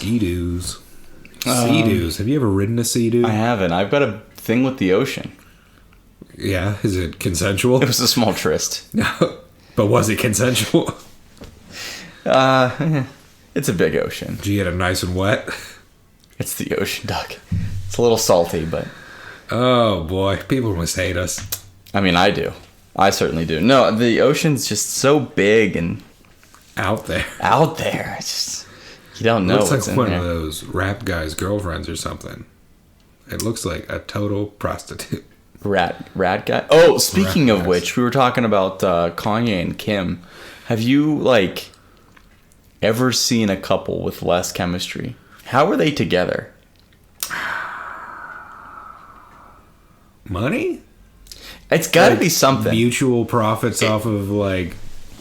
Sea-Doos. Sea-Doos. Have you ever ridden a Sea-Doo? I haven't. I've got a thing with the ocean. Yeah? Is it consensual? It was a small tryst. But was it consensual? It's a big ocean. Did you get it nice and wet? It's the ocean, Doug. It's a little salty, but... Oh, boy. People must hate us. I mean, I do. I certainly do. No, the ocean's just so big and... Out there. It's just... You don't know It looks what's like in one there. of those rap guys' girlfriends or something. It looks like a total prostitute. Rat guy? Oh, speaking of guys. which, we were talking about Kanye and Kim. Have you, ever seen a couple with less chemistry? How are they together? Money? It's got to be something. Mutual profits off of,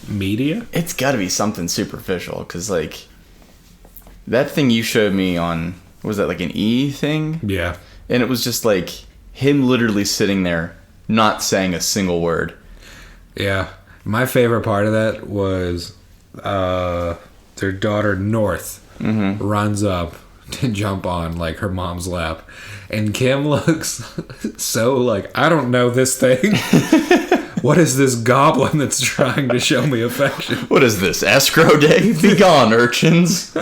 media? It's got to be something superficial, because, that thing you showed me on, was that, an E thing? Yeah. And it was just, him literally sitting there, not saying a single word. Yeah. My favorite part of that was their daughter, North, runs up to jump on, her mom's lap. And Kim looks so, I don't know this thing. What is this goblin that's trying to show me affection? What is this, escrow day? Be gone, urchins.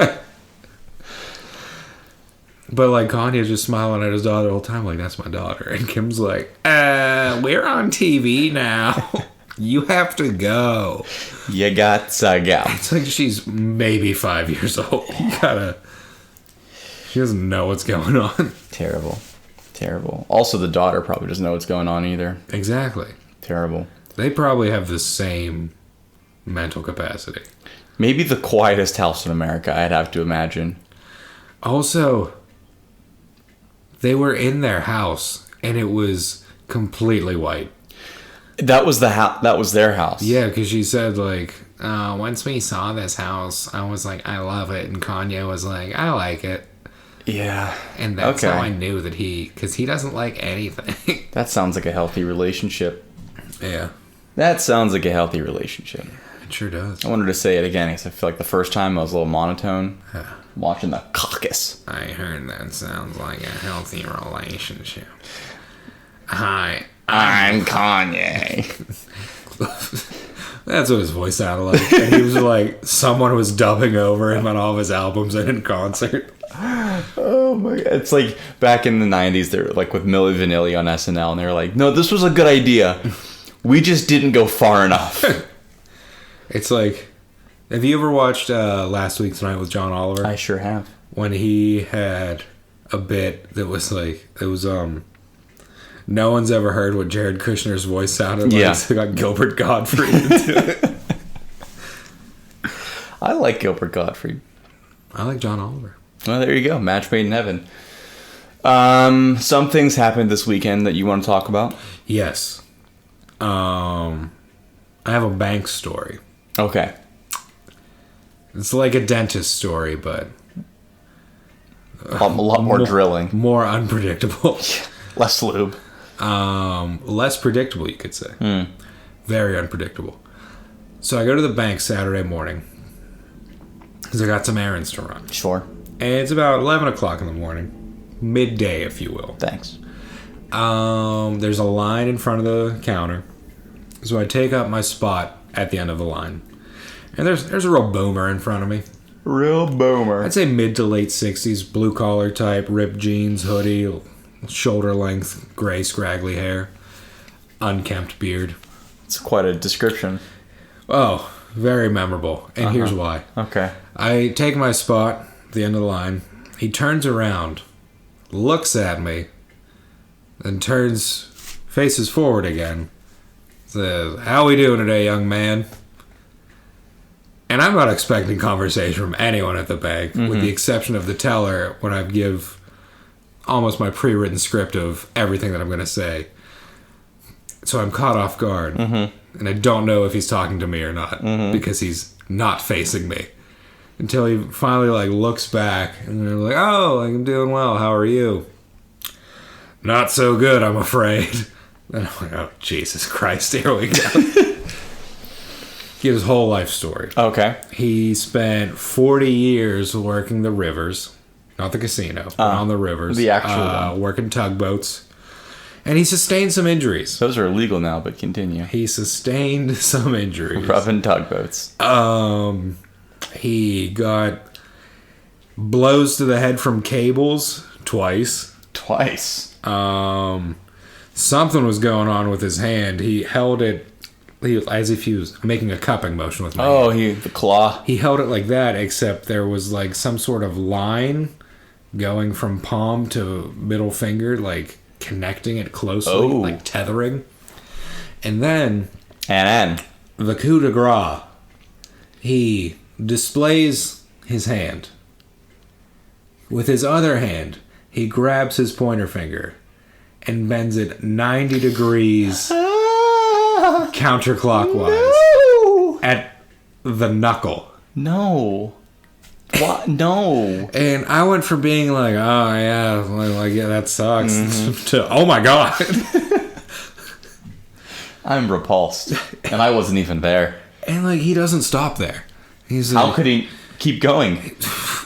But, Kanye's just smiling at his daughter the whole time, that's my daughter. And Kim's like, we're on TV now. You have to go. You got to go. It's like she's maybe 5 years old. She doesn't know what's going on. Terrible. Also, the daughter probably doesn't know what's going on either. Exactly. Terrible. They probably have the same mental capacity. Maybe the quietest house in America, I'd have to imagine. Also, they were in their house, and it was completely white. That was that was their house. Yeah, because she said, once we saw this house, I was like, I love it. And Kanye was like, I like it. Yeah. And that's how I knew that because he doesn't like anything. That sounds like a healthy relationship. Yeah. That sounds like a healthy relationship. It sure does. I wanted to say it again because I feel like the first time I was a little monotone. Watching the caucus. I heard that sounds like a healthy relationship. Hi, I'm Kanye. That's what his voice sounded like. And he was like, someone was dubbing over him on all of his albums and in concert. Oh my god. It's like back in the 90s, they were with Milli Vanilli on SNL, and they were like, no, this was a good idea. We just didn't go far enough. It's like, have you ever watched Last Week Tonight with John Oliver? I sure have. When he had a bit that was no one's ever heard what Jared Kushner's voice sounded like. Yeah. So got Gilbert Gottfried into it. I like Gilbert Gottfried. I like John Oliver. Well, there you go. Match made in heaven. Some things happened this weekend that you want to talk about? Yes. I have a bank story. Okay. It's like a dentist story, but... A lot more drilling. More unpredictable. Less lube. Less predictable, you could say. Very unpredictable. So I go to the bank Saturday morning because I got some errands to run. Sure. And it's about 11 o'clock in the morning. Midday, if you will. Thanks. There's a line in front of the counter. So I take up my spot at the end of the line. And there's a real boomer in front of me. Real boomer. I'd say mid to late 60s, blue collar type, ripped jeans, hoodie, shoulder length, gray scraggly hair, unkempt beard. It's quite a description. Oh, very memorable. And here's why. Okay. I take my spot at the end of the line. He turns around, looks at me, then faces forward again. Says, "How we doing today, young man?" And I'm not expecting conversation from anyone at the bank, with the exception of the teller when I give almost my pre-written script of everything that I'm going to say. So I'm caught off guard. And I don't know if he's talking to me or not, because he's not facing me. Until he finally looks back and they're like, "Oh, I'm doing well. How are you?" "Not so good, I'm afraid." And I'm like, "Oh, Jesus Christ, here we go." Get his whole life story. Okay. He spent 40 years working the rivers, not the casino, but on the rivers. The actual one. Working tugboats. And he sustained some injuries. Those are illegal now, but continue. He sustained some injuries. Rubbing tugboats. He got blows to the head from cables twice. Something was going on with his hand. He held it as if he was making a cupping motion with my hand. The claw. He held it like that, except there was like some sort of line going from palm to middle finger, like connecting it closely, like tethering. And then the coup de grace. He displays his hand. With his other hand, he grabs his pointer finger and bends it 90 degrees counterclockwise at the knuckle. No. What? No. And I went from being like, oh yeah, yeah, that sucks, to oh my god. I'm repulsed, and I wasn't even there. And like he doesn't stop there. He's How like, could he keep going?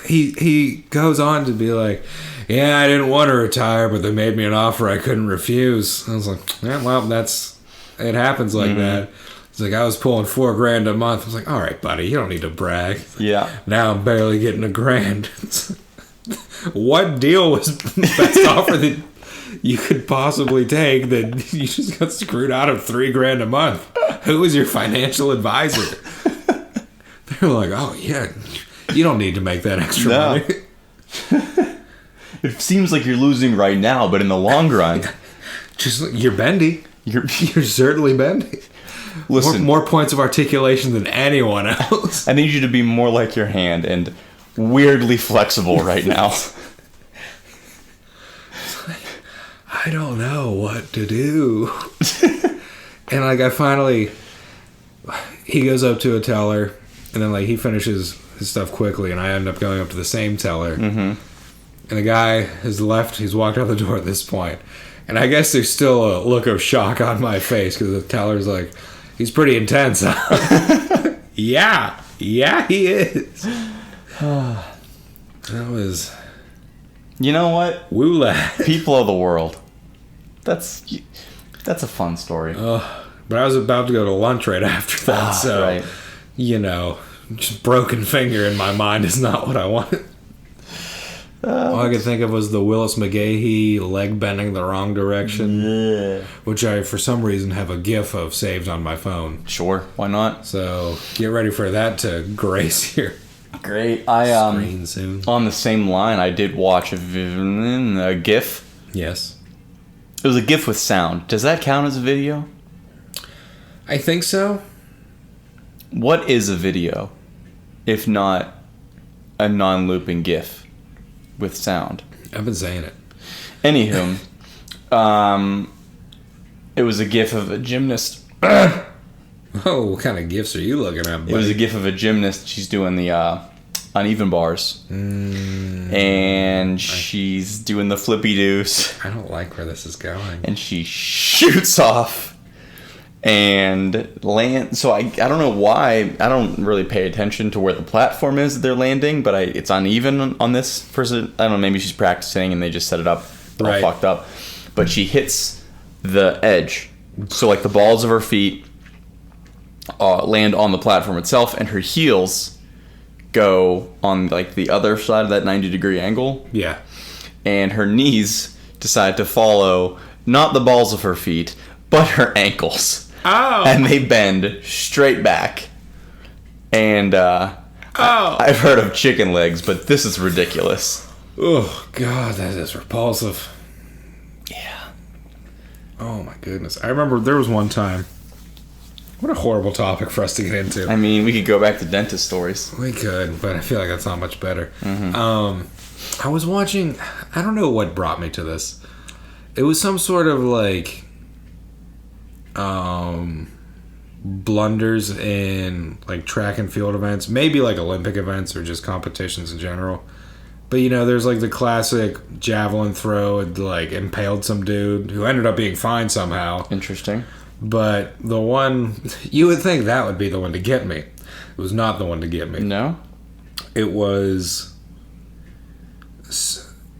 He goes on to be like, yeah, I didn't want to retire, but they made me an offer I couldn't refuse. I was like, yeah, well, it happens like that. It's like, I was pulling $4,000 a month. I was like, all right, buddy, you don't need to brag. Yeah. Now I'm barely getting $1,000. What deal was best offer that you could possibly take that you just got screwed out of $3,000 a month? Who was your financial advisor? They were like, oh yeah, you don't need to make that extra money. It seems like you're losing right now, but in the long run, you're bendy. You're certainly bendy. Listen, more points of articulation than anyone else. I need you to be more like your hand and weirdly flexible right now. I don't know what to do. And like he goes up to a teller, and then like he finishes his stuff quickly, and I end up going up to the same teller. And the guy has left. He's walked out the door at this point. And I guess there's still a look of shock on my face because the teller's like, he's pretty intense, huh? Yeah, he is. That was... You know what? Woo lad. People of the world. That's a fun story. But I was about to go to lunch right after that, so, right. Just broken finger in my mind is not what I wanted. All I could think of was the Willis McGahee leg bending the wrong direction, which I, for some reason, have a GIF of saved on my phone. Sure, why not? So get ready for that to grace your screen soon. On the same line, I did watch a GIF. Yes. It was a GIF with sound. Does that count as a video? I think so. What is a video, if not a non-looping GIF with sound? I've been saying it. Anywho, it was a GIF of a gymnast. Oh, what kind of GIFs are you looking at, buddy? It was a GIF of a gymnast. She's doing the uneven bars. And she's doing the flippy doos. I don't like where this is going. And she shoots off and land. So I don't know why. I don't really pay attention to where the platform is that they're landing, but it's uneven on this person. I don't know, maybe she's practicing and they just set it up all fucked up. But she hits the edge. So like the balls of her feet land on the platform itself, and her heels go on like the other side of that 90-degree angle. Yeah. And her knees decide to follow not the balls of her feet, but her ankles. Oh. And they bend straight back. And I've heard of chicken legs, but this is ridiculous. Oh, God, that is repulsive. Yeah. Oh, my goodness. I remember there was one time. What a horrible topic for us to get into. I mean, we could go back to dentist stories. We could, but I feel like that's not much better. I was watching... I don't know what brought me to this. It was some sort of, like... blunders in like track and field events, maybe like Olympic events or just competitions in general. But there's like the classic javelin throw. It like impaled some dude who ended up being fine somehow. Interesting. But the one, you would think that would be the one to get me. It was not the one to get me. No? It was...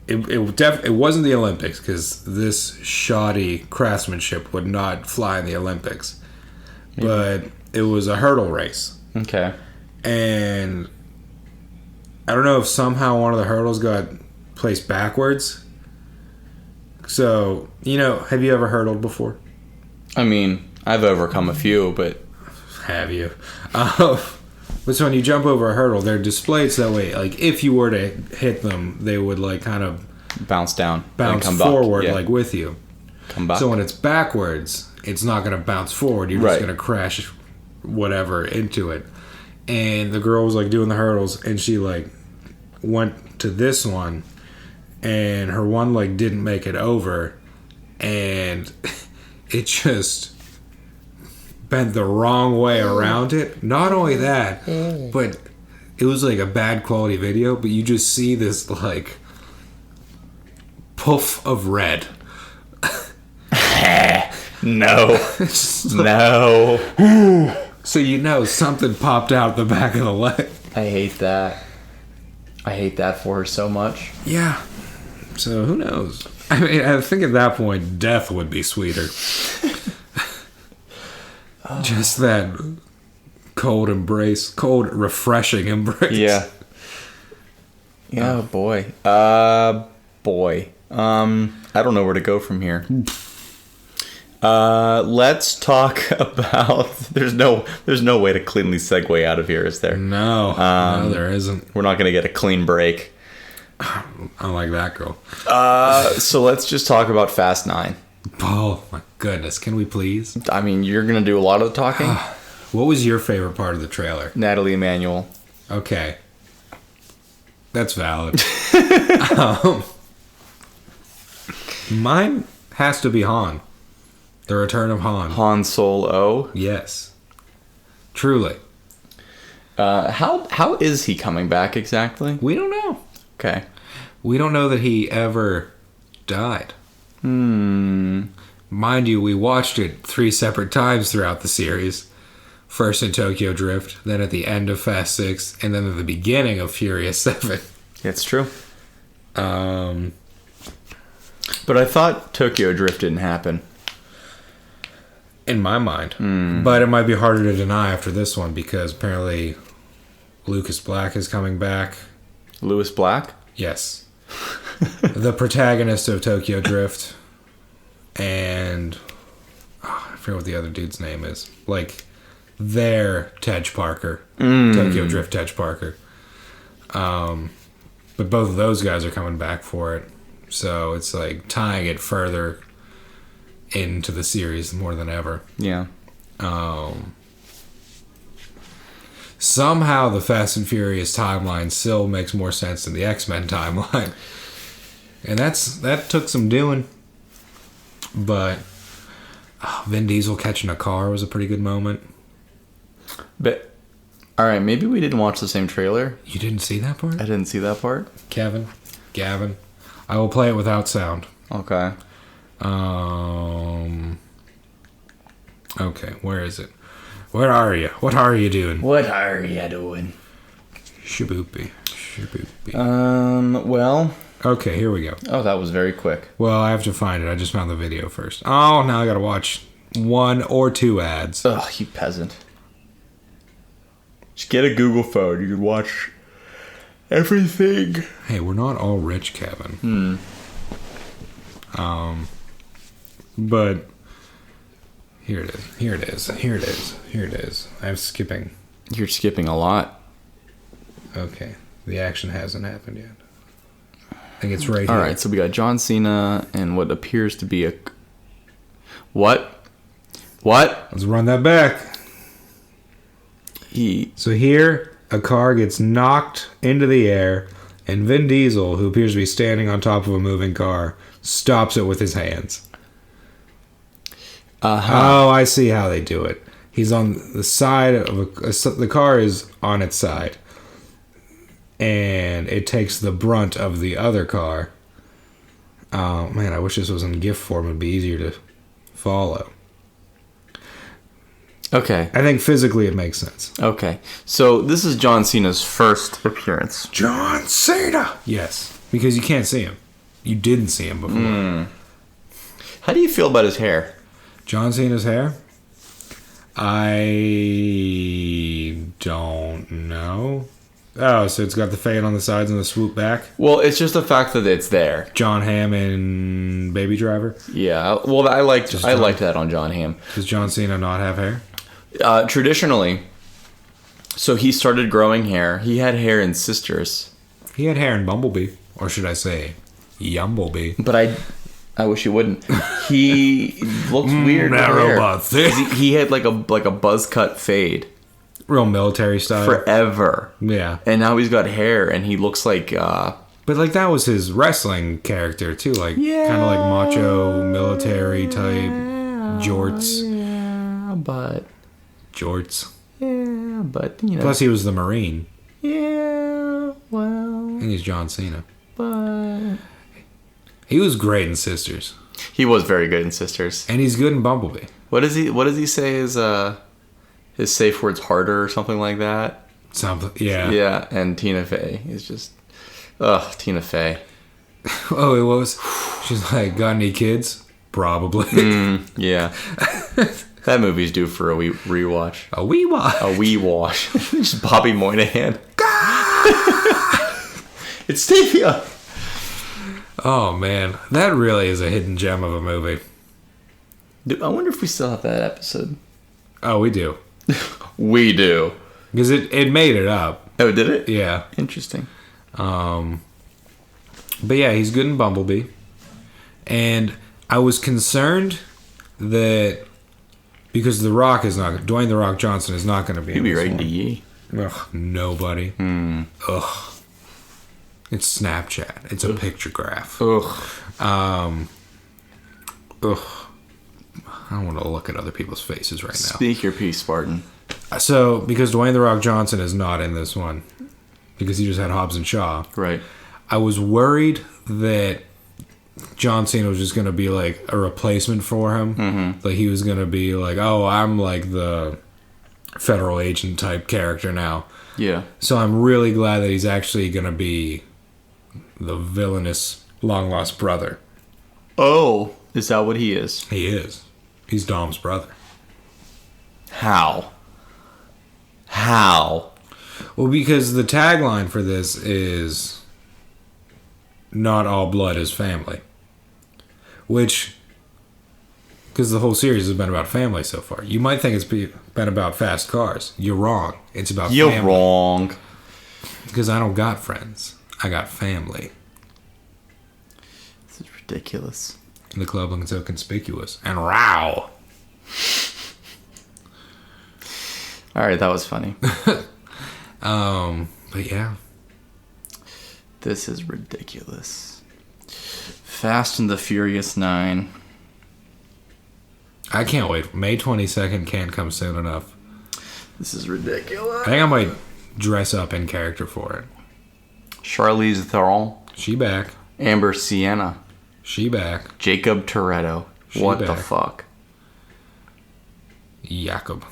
It wasn't the Olympics, because this shoddy craftsmanship would not fly in the Olympics. But it was a hurdle race. Okay. And I don't know if somehow one of the hurdles got placed backwards. So, have you ever hurdled before? I mean, I've overcome a few, but... Have you? But so when you jump over a hurdle, they're displayed so that way, like, if you were to hit them, they would, like, kind of... Bounce down. Bounce come forward, back. Yeah. like, with you. Come back. So when it's backwards, it's not going to bounce forward. You're just going to crash whatever into it. And the girl was, like, doing the hurdles, and she, like, went to this one, and her one leg didn't make it over, and it just bent the wrong way around it. Not only that, but it was like a bad quality video, but you just see this like puff of red. No. No. So something popped out the back of the leg. I hate that. I hate that for her so much. Yeah. So who knows? I mean, I think at that point, death would be sweeter. Just that cold, refreshing embrace. Yeah. Yeah, boy. Boy. I don't know where to go from here. Let's talk about... There's no way to cleanly segue out of here, is there? No, there isn't. We're not going to get a clean break. I like that girl. So let's just talk about Fast 9. Oh, my goodness. Can we please? I mean, you're going to do a lot of the talking. What was your favorite part of the trailer? Natalie Emanuel. Okay. That's valid. Mine has to be Han. The Return of Han. Han Solo. Yes. Truly. How is he coming back exactly? We don't know. Okay. We don't know that he ever died. Mind you, we watched it 3 separate times throughout the series. First in Tokyo Drift, then at the end of Fast 6, and then at the beginning of Furious 7. It's true. But I thought Tokyo Drift didn't happen. In my mind. But it might be harder to deny after this one, because apparently Lucas Black is coming back. Lewis Black? Yes. The protagonist of Tokyo Drift. And I forget what the other dude's name is. Like, their Tej Parker. Tokyo Drift Tej Parker. But both of those guys are coming back for it. So it's like tying it further into the series more than ever. Yeah. Somehow the Fast and Furious timeline still makes more sense than the X-Men timeline. And that took some doing. But Vin Diesel catching a car was a pretty good moment. But, alright, maybe we didn't watch the same trailer. You didn't see that part? I didn't see that part. Gavin, I will play it without sound. Okay. Okay, where is it? Where are you? What are you doing? What are you doing? Shaboopy. Well... Okay, here we go. Oh, that was very quick. Well, I have to find it. I just found the video first. Oh, now I gotta watch 1 or 2 ads. Ugh, you peasant. Just get a Google phone. You can watch everything. Hey, we're not all rich, Kevin. But here it is. I'm skipping. You're skipping a lot. Okay, the action hasn't happened yet. I think it's right here. Alright, so we got John Cena and what appears to be a... What? Let's run that back. So here, a car gets knocked into the air, and Vin Diesel, who appears to be standing on top of a moving car, stops it with his hands. Oh, I see how they do it. He's on the side of the car is on its side, and it takes the brunt of the other car. Oh man, I wish this was in GIF form. It'd be easier to follow. Okay. I think physically it makes sense. Okay. So this is John Cena's first appearance. John Cena! Yes, because you can't see him. You didn't see him before. How do you feel about his hair? John Cena's hair? I don't know. Oh, so it's got the fade on the sides and the swoop back? Well, it's just the fact that it's there. John Hamm and Baby Driver? Yeah. Well, I liked that on John Hamm. Does John Cena not have hair? Traditionally, so he started growing hair. He had hair in Sisters. He had hair in Bumblebee. Or should I say, Yumblebee. But I wish he wouldn't. He looks weird with hair. He had like a buzz cut fade. Real military style. Forever. Yeah. And now he's got hair and he looks like... But like that was his wrestling character too. Like kind of like macho, military type. Jorts. Yeah, but... Jorts. Yeah, but, you know... Plus he was the Marine. Yeah, well... And he's John Cena. But... He was great in Sisters. He was very good in Sisters. And he's good in Bumblebee. What does he say his safe word's harder or something like that? Something, yeah. Yeah, and Tina Fey is just... Ugh, Tina Fey. Oh, it was... She's like, got any kids? Probably. Yeah. That movie's due for a rewatch. A wee wash. A wee wash. Just Bobby Moynihan. It's Stevia. Oh, man. That really is a hidden gem of a movie. Dude, I wonder if we still have that episode. Oh, we do. We do. Because it made it up. Oh, did it? Yeah. Interesting. But yeah, he's good in Bumblebee. And I was concerned that because Dwayne The Rock Johnson is not going to be He'd in be this right one. into Yee. Ugh, nobody. Ugh. It's Snapchat. It's a picture graph. Ugh. Ugh. I don't want to look at other people's faces right now. Speak your piece, Spartan. So, because Dwayne The Rock Johnson is not in this one, because he just had Hobbs and Shaw, Right. I was worried that John Cena was just going to be like a replacement for him. Mm-hmm. Like he was going to be like, oh, I'm like the federal agent type character now. Yeah. So I'm really glad that he's actually going to be the villainous long lost brother. Oh, is that what he is? He is. He's Dom's brother. How? How? Well, because the tagline for this is not all blood is family. Which, because the whole series has been about family so far. You might think it's been about fast cars. You're wrong. It's about family. You're wrong. Because I don't got friends. I got family. This is ridiculous. The club looking so conspicuous. And row. Alright, that was funny. But yeah. This is ridiculous. Fast and the Furious 9. I can't wait. May 22nd can't come soon enough. This is ridiculous. I think I might dress up in character for it. Charlize Theron. She back. Amber Sienna. She back. Jacob Toretto. She What the back. fuck? Jakob.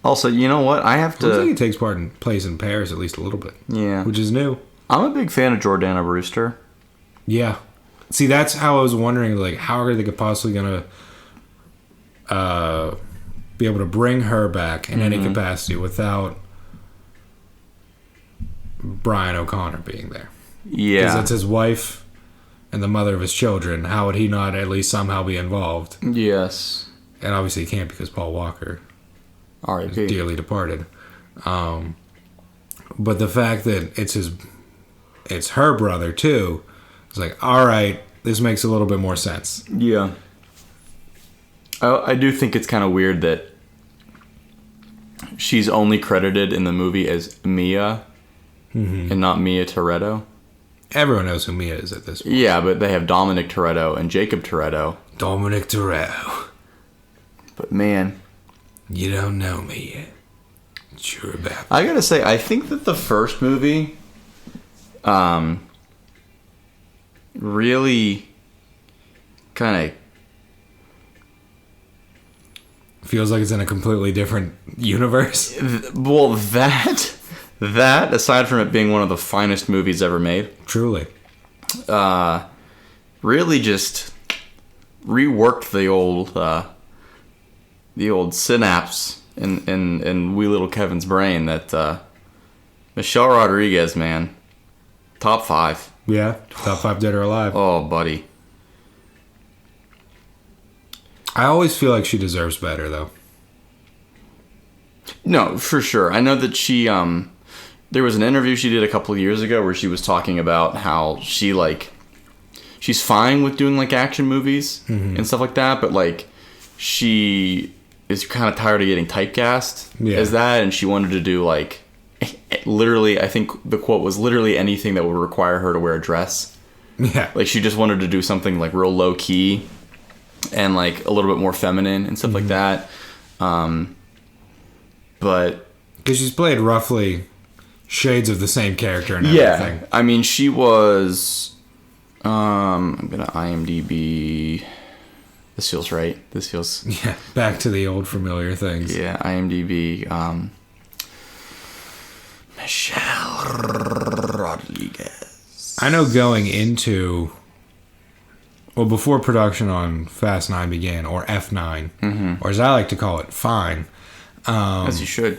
Also, you know what? I have Looks like he to... takes part in plays in Paris at least a little bit. Yeah. Which is new. I'm a big fan of Jordana Brewster. Yeah. See, that's how I was wondering, like, how are they possibly going to be able to bring her back in any capacity without Brian O'Connor being there? Because Yeah. that's his wife and the mother of his children. How would he not at least somehow be involved? Yes. And obviously he can't because Paul Walker is R.I.P. dearly departed. But the fact that it's her brother too, it's like, all right, this makes a little bit more sense. Yeah. I do think it's kind of weird that she's only credited in the movie as Mia and not Mia Toretto. Everyone knows who Mia is at this point. Yeah, but they have Dominic Toretto and Jacob Toretto. Dominic Toretto. But man, You don't know me yet. Sure about I gotta say, I think that the first movie really kind of feels like it's in a completely different universe. Well, that aside from it being one of the finest movies ever made, Truly. really just reworked the old synapse in wee little Kevin's brain that Michelle Rodriguez, man, top 5. Yeah, top 5 dead or alive. Oh, buddy. I always feel like she deserves better, though. No, for sure. I know that she, there was an interview she did a couple of years ago where she was talking about how she's fine with doing, like, action movies and stuff like that, but, like, she is kind of tired of getting typecast as that, and she wanted to do, like, literally, I think the quote was literally anything that would require her to wear a dress. Yeah. Like, she just wanted to do something, like, real low-key and, like, a little bit more feminine and stuff like that. But... Because she's played roughly shades of the same character and everything. Yeah. I mean, she was... I'm going to IMDb... This feels right. This feels... Yeah, back to the old familiar things. Yeah, IMDb... Michelle Rodriguez. I know going into... Well, before production on Fast 9 began, or F9, or as I like to call it, Fine, As you should.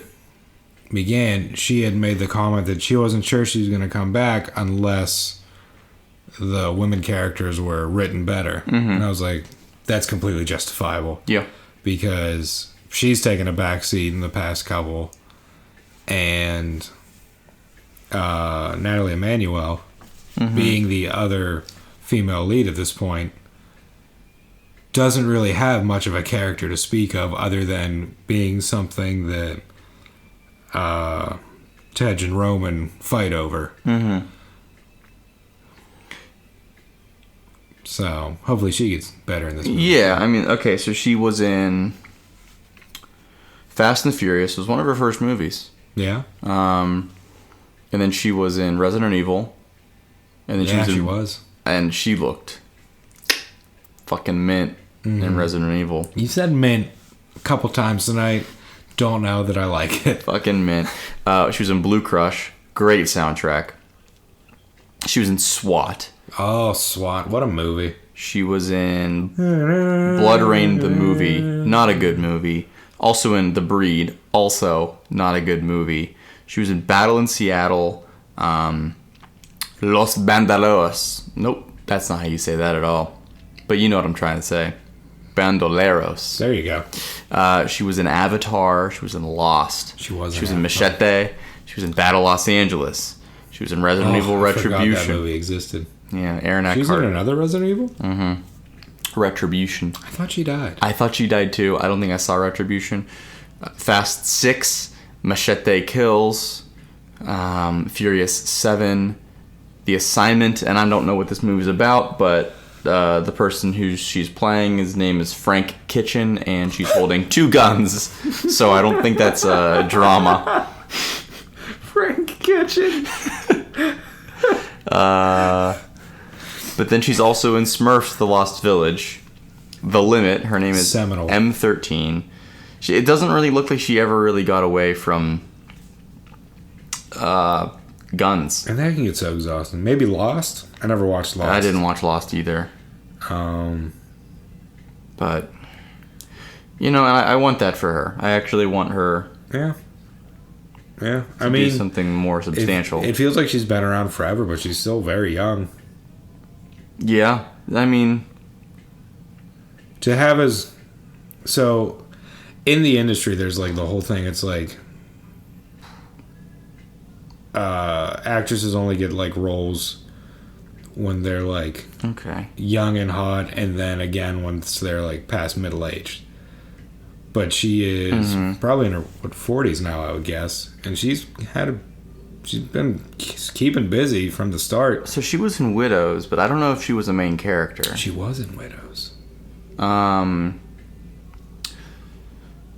began, she had made the comment that she wasn't sure she was going to come back unless the women characters were written better. And I was like, that's completely justifiable. Yeah. Because she's taken a backseat in the past couple, and Natalie Emmanuel, being the other female lead at this point, doesn't really have much of a character to speak of other than being something that Tej and Roman fight over. So hopefully she gets better in this movie. Yeah, I mean, okay, so she was in Fast and the Furious. It was one of her first movies. Yeah? And then she was in Resident Evil. And then Yeah, she she was. was. And she looked fucking mint in Resident Evil. You said mint a couple times tonight. Don't know that I like it. Fucking mint. She was in Blue Crush. Great soundtrack. She was in SWAT. Oh, SWAT. What a movie. She was in Blood Rain the movie. Not a good movie. Also in The Breed. Also not a good movie. She was in Battle in Seattle. Los Bandoleros. Nope, that's not how you say that at all. But you know what I'm trying to say. Bandoleros. There you go. She was in Avatar. She was in Lost. She was in Machete. She was in Battle Los Angeles. She was in Resident Evil Retribution. I forgot that movie existed. Yeah, Aaron Eckhart. She was in another Resident Evil? Retribution. I thought she died. I thought she died too. I don't think I saw Retribution. Fast 6. Machete Kills. Furious 7. The Assignment, and I don't know what this movie's about, but the person who she's playing, his name is Frank Kitchen, and she's holding 2 guns, so I don't think that's a drama. Frank Kitchen. But then she's also in Smurfs: The Lost Village. The Limit, her name is Seminal. M13. It doesn't really look like she ever really got away from guns. And that can get so exhausting. Maybe Lost? I never watched Lost. I didn't watch Lost either. But, you know, I want that for her. I actually want her Yeah. Yeah. I to mean, do something more substantial. It feels like she's been around forever, but she's still very young. Yeah, I mean... To have as... So, in the industry, there's like the whole thing. It's like... actresses only get like roles when they're like young and hot, and then again once they're like past middle age. But she is probably in her 40s now, I would guess, and she's been keeping busy from the start. So she was in Widows, but I don't know if she was a main character. She was in Widows.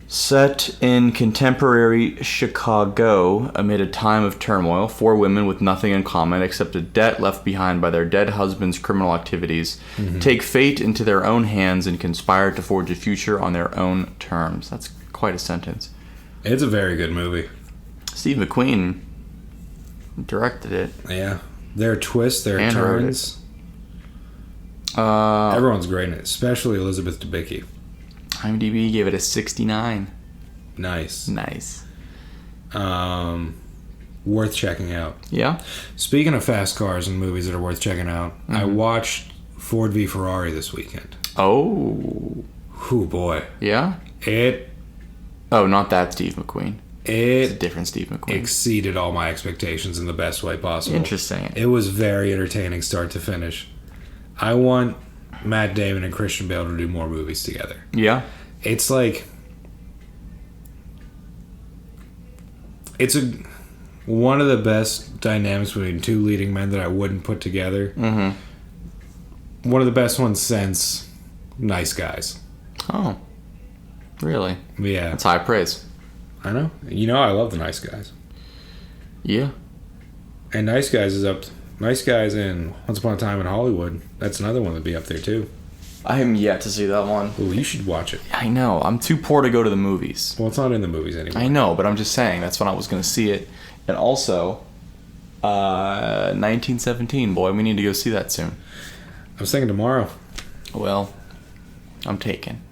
Set in contemporary Chicago, amid a time of turmoil, 4 women with nothing in common except a debt left behind by their dead husband's criminal activities take fate into their own hands and conspire to forge a future on their own terms. That's quite a sentence. It's a very good movie. Steve McQueen directed it. Yeah. There are twists, there are And turns. Everyone's great in it, especially Elizabeth Debicki. IMDb gave it a 69. Nice. Nice. Worth checking out. Yeah? Speaking of fast cars and movies that are worth checking out, I watched Ford v Ferrari this weekend. Oh. Whew, boy. Yeah? It Oh, not that Steve McQueen. It's a it different Steve McQueen. exceeded all my expectations in the best way possible. Interesting. It was very entertaining start to finish. I want Matt Damon and Christian Bale to do more movies together. Yeah? It's like one of the best dynamics between 2 leading men that I wouldn't put together. Mm-hmm. One of the best ones since Nice Guys. Oh. Really? Yeah, That's high praise. I know. You know I love the Nice Guys. Yeah. And Nice Guys is up. Nice Guys in Once Upon a Time in Hollywood. That's another one that'd be up there too. I am yet to see that one. Ooh, you should watch it. I know. I'm too poor to go to the movies. Well, it's not in the movies anymore. I know, but I'm just saying that's when I was going to see it. And also, 1917, boy, we need to go see that soon. I was thinking tomorrow. Well, I'm taken.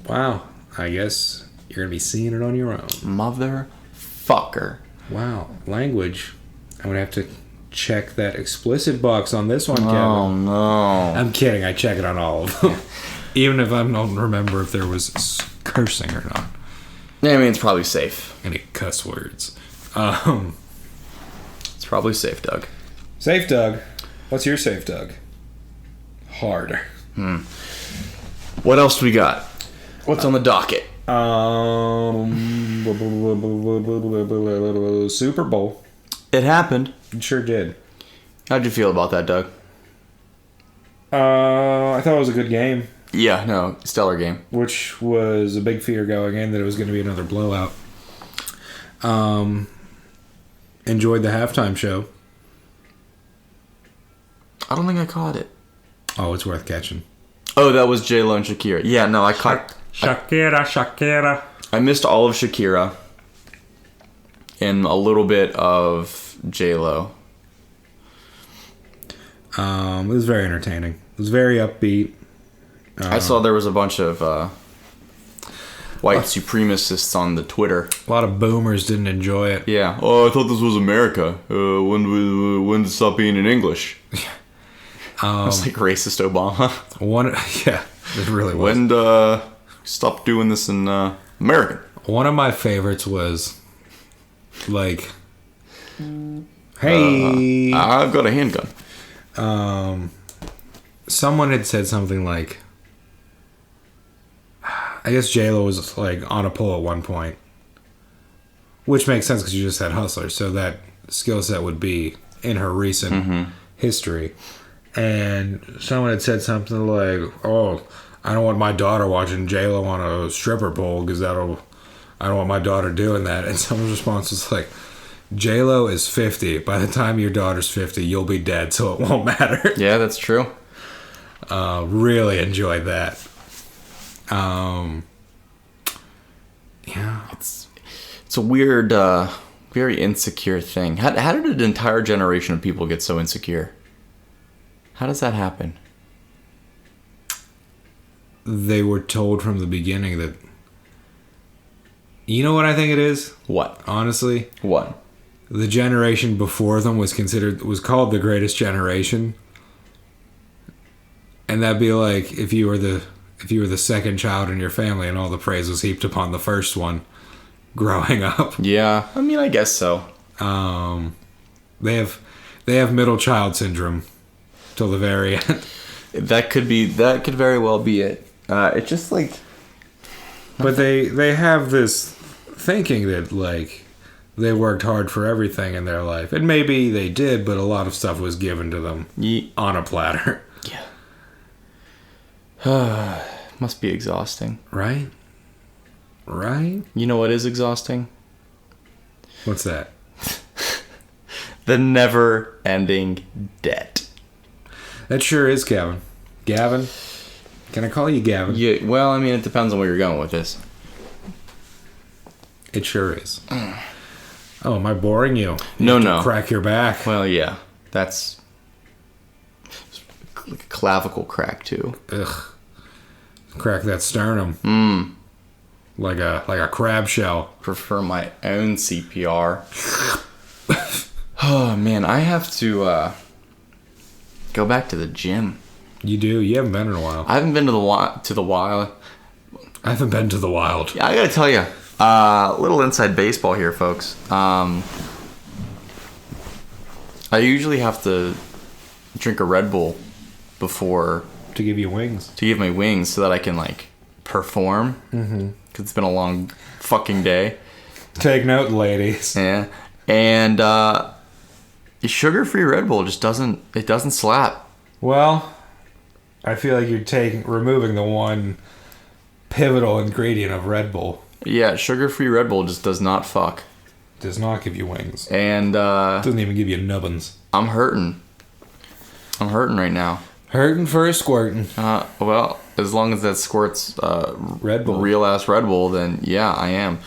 Wow. I guess you're going to be seeing it on your own. Motherfucker. Wow. Language. I'm going to have to check that explicit box on this one, Kevin. Oh, no. I'm kidding. I check it on all of them. Even if I don't remember if there was cursing or not. Yeah, I mean, it's probably safe. Any cuss words. It's probably safe, Doug. Safe, Doug. What's your safe, Doug? Hard. What else do we got? What's on the docket? Super Bowl. It happened. It sure did. How'd you feel about that, Doug? I thought it was a good game, Yeah, no, stellar game. which was a big fear going in that it was going to be another blowout. Enjoyed the halftime show. I don't think I caught it. Oh, it's worth catching. Oh, that was J-Lo and Shakira. Yeah, no, I caught... Shakira. I missed all of Shakira and a little bit of J-Lo. It was very entertaining. It was very upbeat. I saw there was a bunch of white supremacists on the Twitter. A lot of boomers didn't enjoy it. Yeah. Oh, I thought this was America. When did it stop being in English? I was like racist Obama. Yeah, it really was. When stop doing this in American? One of my favorites was like, "Hey, I've got a handgun." someone had said something like, I guess J-Lo was like on a pull at one point, which makes sense because you just had Hustler, so that skill set would be in her recent history. And someone had said something like, "Oh, I don't want my daughter watching J-Lo on a stripper pole because I don't want my daughter doing that." And someone's response was like, "J-Lo is 50. By the time your daughter's 50, you'll be dead, so it won't matter." Yeah, that's true. Really enjoyed that. Yeah. It's a weird, very insecure thing. How did an entire generation of people get so insecure? How does that happen? They were told from the beginning that... You know what I think it is? What? Honestly? What? The generation before them was called the greatest generation. And that'd be like if you were the second child in your family and all the praise was heaped upon the first one growing up. Yeah, I mean, I guess so. They have middle child syndrome till the very end. That could very well be it. It's just like... But they have this thinking that like they worked hard for everything in their life. And maybe they did, but a lot of stuff was given to them on a platter. Yeah. Must be exhausting. Right? Right? You know what is exhausting? What's that? The never-ending debt. That sure is, Gavin. Gavin? Can I call you Gavin? Yeah, well, I mean, it depends on where you're going with this. It sure is. Oh, am I boring you? No. Crack your back. Well, yeah. That's like a clavicle crack, too. Ugh. Crack that sternum. Like a crab shell. Prefer my own CPR. Oh, man, I have to go back to the gym. You do? You haven't been in a while. I haven't been to the wild. I haven't been to the wild. Yeah, I gotta tell you, little inside baseball here, folks. I usually have to drink a Red Bull before To give you wings. to give my wings so that I can like perform. Because it's been a long fucking day. Take note, ladies. Yeah, and sugar-free Red Bull just doesn't slap. Well, I feel like you're removing the one pivotal ingredient of Red Bull. Yeah, sugar-free Red Bull just does not fuck. Does not give you wings. And Doesn't even give you nubbins. I'm hurting. I'm hurting right now. Hurting for a squirting. Well, as long as that squirt's Red Bull. real ass Red Bull, then yeah, I am.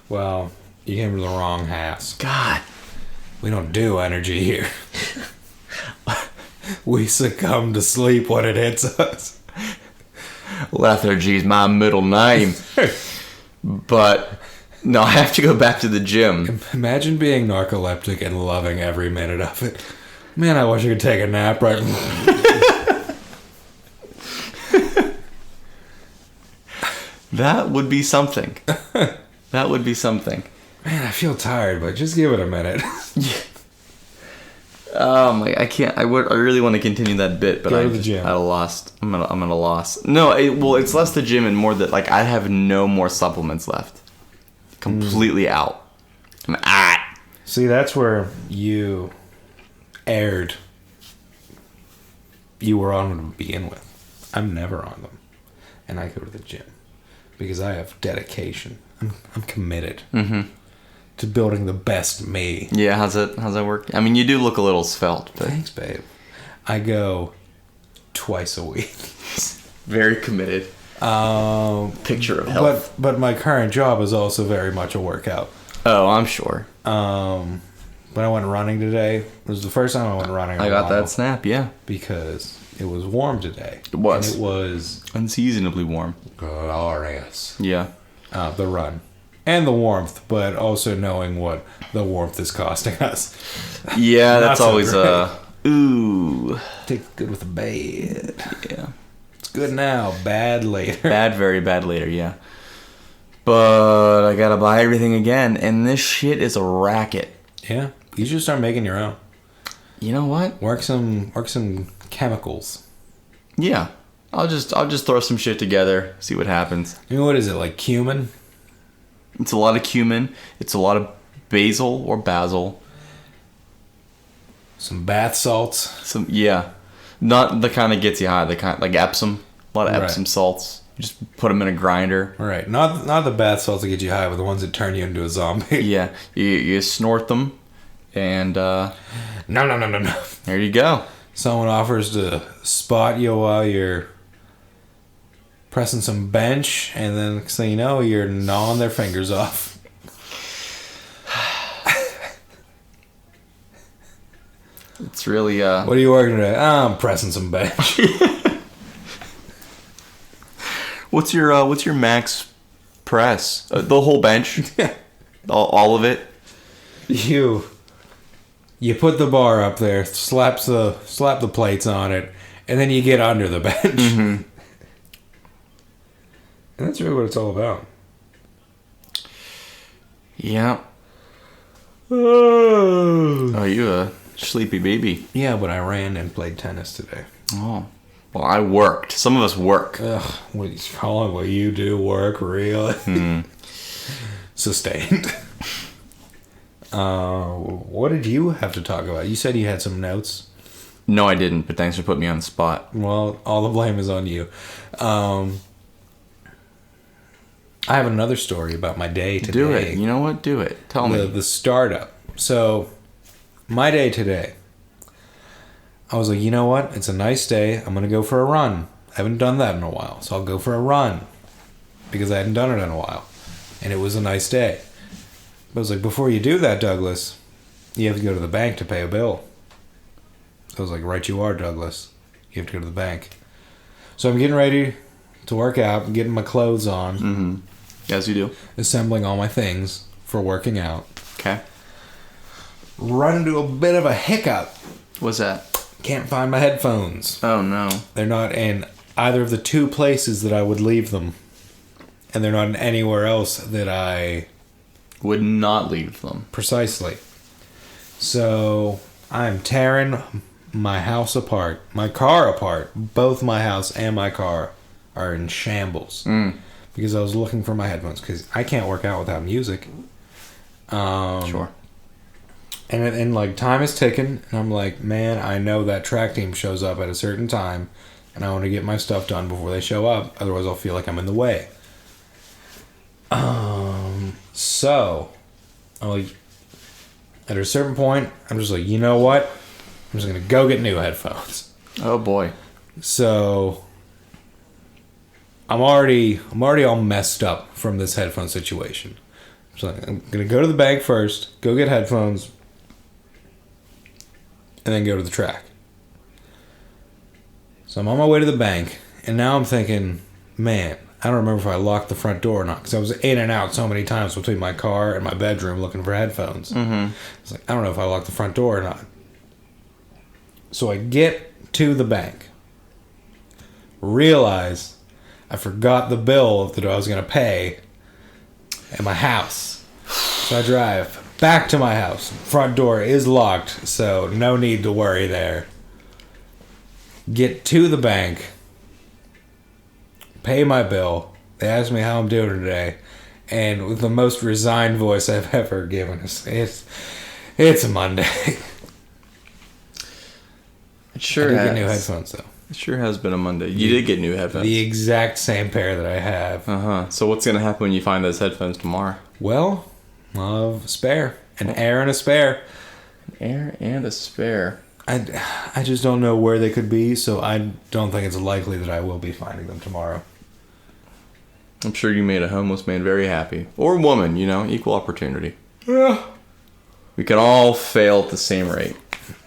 Well, you came to the wrong house. God. We don't do energy here. We succumb to sleep when it hits us. Lethargy's my middle name. But no, I have to go back to the gym. Imagine being narcoleptic and loving every minute of it. Man, I wish I could take a nap right That would be something. That would be something. Man, I feel tired, but just give it a minute. I can't. I really want to continue that bit, but Go to the gym. I lost. I'm gonna loss. No, it's less the gym and more that like I have no more supplements left. Completely out. I'm out. See, that's where you erred. You were on them to begin with. I'm never on them. And I go to the gym. Because I have dedication. I'm committed to building the best me. Yeah, how's that work? I mean, you do look a little svelte, but Thanks, babe. I go twice a week. very committed. Picture of health. But my current job is also very much a workout. Oh, I'm sure. When I went running today, it was the first time I went running. I got that snap, yeah. Because it was warm today. It was. And it was Unseasonably warm. glorious. Yeah. The run. And the warmth, but also knowing what the warmth is costing us. Yeah, that's so always ooh. Tastes good with the bad. Yeah. It's good now, bad later. Bad, very bad later, yeah. But I gotta buy everything again, and this shit is a racket. Yeah. You should start making your own. You know what? Work some chemicals. Yeah. I'll just throw some shit together, see what happens. You know what is it, like cumin? It's a lot of cumin. It's a lot of basil or basil. Some bath salts. Some not the kind that gets you high. The kind like Epsom. A lot of Epsom Right. salts. You just put them in a grinder. All right. Not the bath salts that get you high, but the ones that turn you into a zombie. Yeah. You snort them, and No. there you go. Someone offers to spot you while you're pressing some bench, and then next thing you know, you're gnawing their fingers off. It's really What are you working today? I'm pressing some bench. What's your max press? The whole bench? all of it? You put the bar up there, slap the plates on it, and then you get under the bench. Mm-hmm. And that's really what it's all about. Yeah. Oh, you a sleepy baby. Yeah, but I ran and played tennis today. Oh. Well, I worked. Some of us work. Ugh, how long will you do work, really? Sustained. What did you have to talk about? You said you had some notes. No, I didn't, but thanks for putting me on the spot. Well, all the blame is on you. I have another story about my day today. Do it. You know what? Do it. Tell me. The startup. So, my day today. I was like, you know what? It's a nice day. I'm going to go for a run. I haven't done that in a while. So I'll go for a run. Because I hadn't done it in a while. And it was a nice day. But I was like, before you do that, Douglas, you have to go to the bank to pay a bill. So I was like, right you are, Douglas. You have to go to the bank. So I'm getting ready to work out. I'm getting my clothes on. Mm-hmm. As you do. Assembling all my things for working out. Okay. Run into a bit of a hiccup. What's that? Can't find my headphones. Oh, no. They're not in either of the two places that I would leave them. And they're not in anywhere else that I... Would not leave them. Precisely. So, I'm tearing my house apart. My car apart. Both my house and my car are in shambles. Because I was looking for my headphones. Because I can't work out without music. Sure. And like, time is ticking. And I'm like, man, I know that track team shows up at a certain time. And I want to get my stuff done before they show up. Otherwise, I'll feel like I'm in the way. So, I'm like, at a certain point, I'm just like, you know what? I'm just going to go get new headphones. Oh, boy. So, I'm already all messed up from this headphone situation. So I'm going to go to the bank first, go get headphones, and then go to the track. So I'm on my way to the bank, and now I'm thinking, man, I don't remember if I locked the front door or not, because I was in and out so many times between my car and my bedroom looking for headphones. Mm-hmm. It's like, I don't know if I locked the front door or not. So I get to the bank, realize I forgot the bill that I was going to pay at my house. So I drive back to my house. Front door is locked, so no need to worry there. Get to the bank, pay my bill. They ask me how I'm doing today, and with the most resigned voice I've ever given, it's a Monday. It sure I did has. get new headphones though. It sure has been a Monday. You did get new headphones. The exact same pair that I have. Uh-huh. So what's going to happen when you find those headphones tomorrow? Well, I'll have a spare. An air and a spare. An air and a spare. I just don't know where they could be, so I don't think it's likely that I will be finding them tomorrow. I'm sure you made a homeless man very happy. Or woman, equal opportunity. Yeah. We can all fail at the same rate.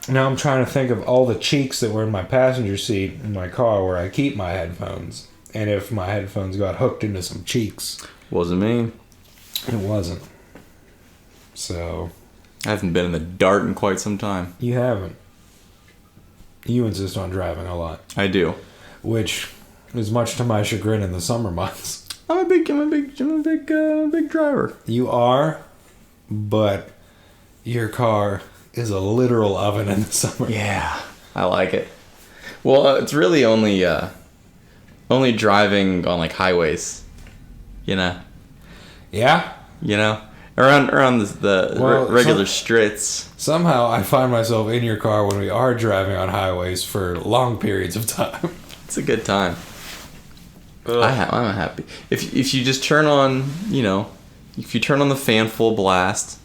Now I'm trying to think of all the cheeks that were in my passenger seat in my car where I keep my headphones. And if my headphones got hooked into some cheeks. Wasn't me. It wasn't. So. I haven't been in the dart in quite some time. You haven't. You insist on driving a lot. I do. Which is much to my chagrin in the summer months. I'm a big driver. You are, but your car is a literal oven in the summer. Yeah, I like it. Well, it's really only driving on like highways, Yeah. around the regular streets. Somehow I find myself in your car when we are driving on highways for long periods of time. It's a good time. I'm happy. If you just turn on, if you turn on the fan full blast,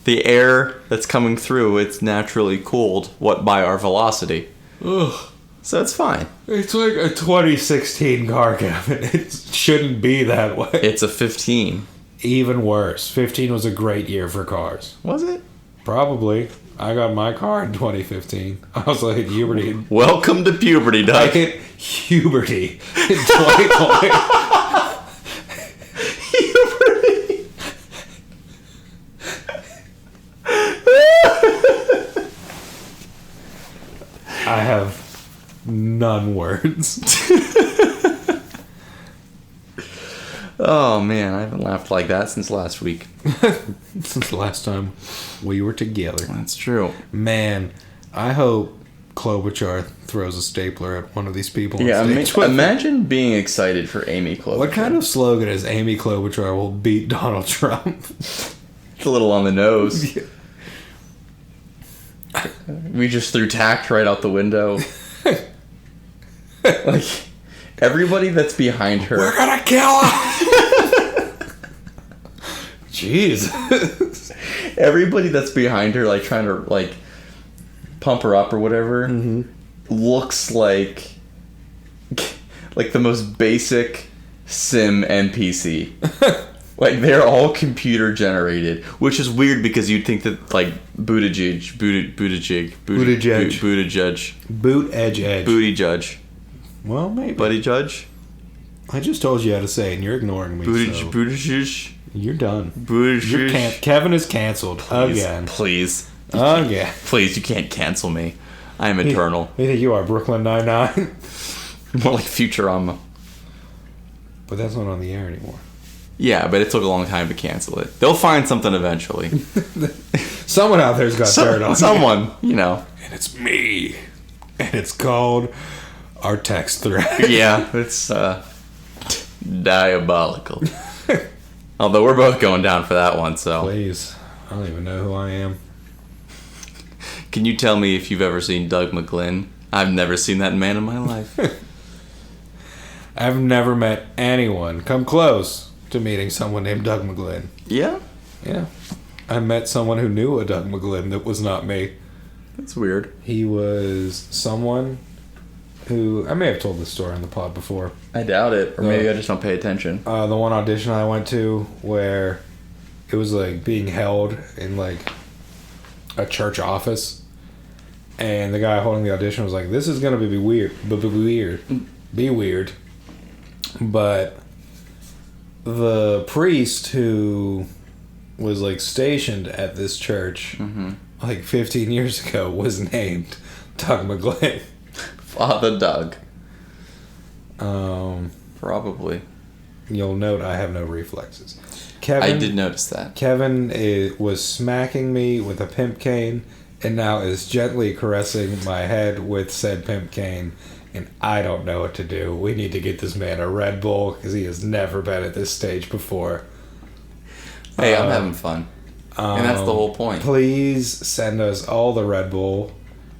the air that's coming through, it's naturally cooled by our velocity. Ugh. So it's fine. It's like a 2016 car cabin. It shouldn't be that way. It's a 15. Even worse. 15 was a great year for cars. Was it? Probably. I got my car in 2015. I also hit puberty. Welcome to puberty, Doug. I hit puberty in 2020. Puberty. I have none words. Oh man, I haven't laughed like that since last week. Since the last time we were together. That's true. Man, I hope Klobuchar throws a stapler at one of these people. Yeah, on stage with imagine being excited for Amy Klobuchar. What kind of slogan is Amy Klobuchar will beat Donald Trump? It's a little on the nose. Yeah. We just threw tact right out the window. Like, everybody that's behind her. We're gonna kill him! Jeez. Everybody that's behind her, like trying to like pump her up or whatever, looks like the most basic sim NPC. Like they're all computer generated, which is weird because you'd think that like Booty Judge, Well, maybe. Buddy Judge. I just told you how to say it, and you're ignoring me. Booty Judge. You're done. You're Kevin is canceled again. Please. Again. Please, you can't cancel me. I am eternal. You think you are Brooklyn Nine-Nine? More like Futurama. But that's not on the air anymore. Yeah, but it took a long time to cancel it. They'll find something eventually. Someone out there's got dirt on someone, you know. And it's me. And it's called our text thread. Yeah, it's diabolical. Although we're both going down for that one, so. Please. I don't even know who I am. Can you tell me if you've ever seen Doug McGlynn? I've never seen that man in my life. I've never met anyone come close to meeting someone named Doug McGlynn. Yeah? Yeah. I met someone who knew a Doug McGlynn that was not me. That's weird. He was someone who... I may have told this story on the pod before. I doubt it. Or maybe I just don't pay attention. The one audition I went to where it was like being held in like a church office. And the guy holding the audition was like, this is going to be weird. Be weird. But the priest who was like stationed at this church like 15 years ago was named Doug McGlynn. Father Doug. Um, Probably. You'll note I have no reflexes. Kevin, I did notice that. Kevin was smacking me with a pimp cane and now is gently caressing my head with said pimp cane. And I don't know what to do. We need to get this man a Red Bull because he has never been at this stage before. Hey, I'm having fun. And that's the whole point. Please send us all the Red Bull.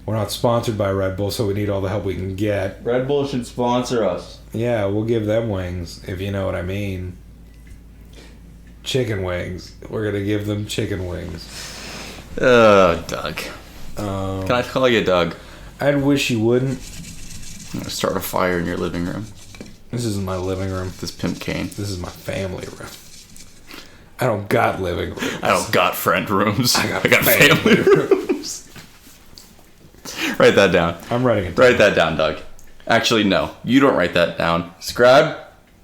We're not sponsored by Red Bull, so we need all the help we can get. Red Bull should sponsor us. Yeah, we'll give them wings, if you know what I mean. Chicken wings. We're going to give them chicken wings. Doug. Can I call you Doug? I'd wish you wouldn't. I'm going to start a fire in your living room. This isn't my living room. This pimp cane. This is my family room. I don't got living rooms. I don't got friend rooms. I got family rooms. Write that down. I'm writing it down. Write that down, Doug. Actually, no. You don't write that down. Scribe,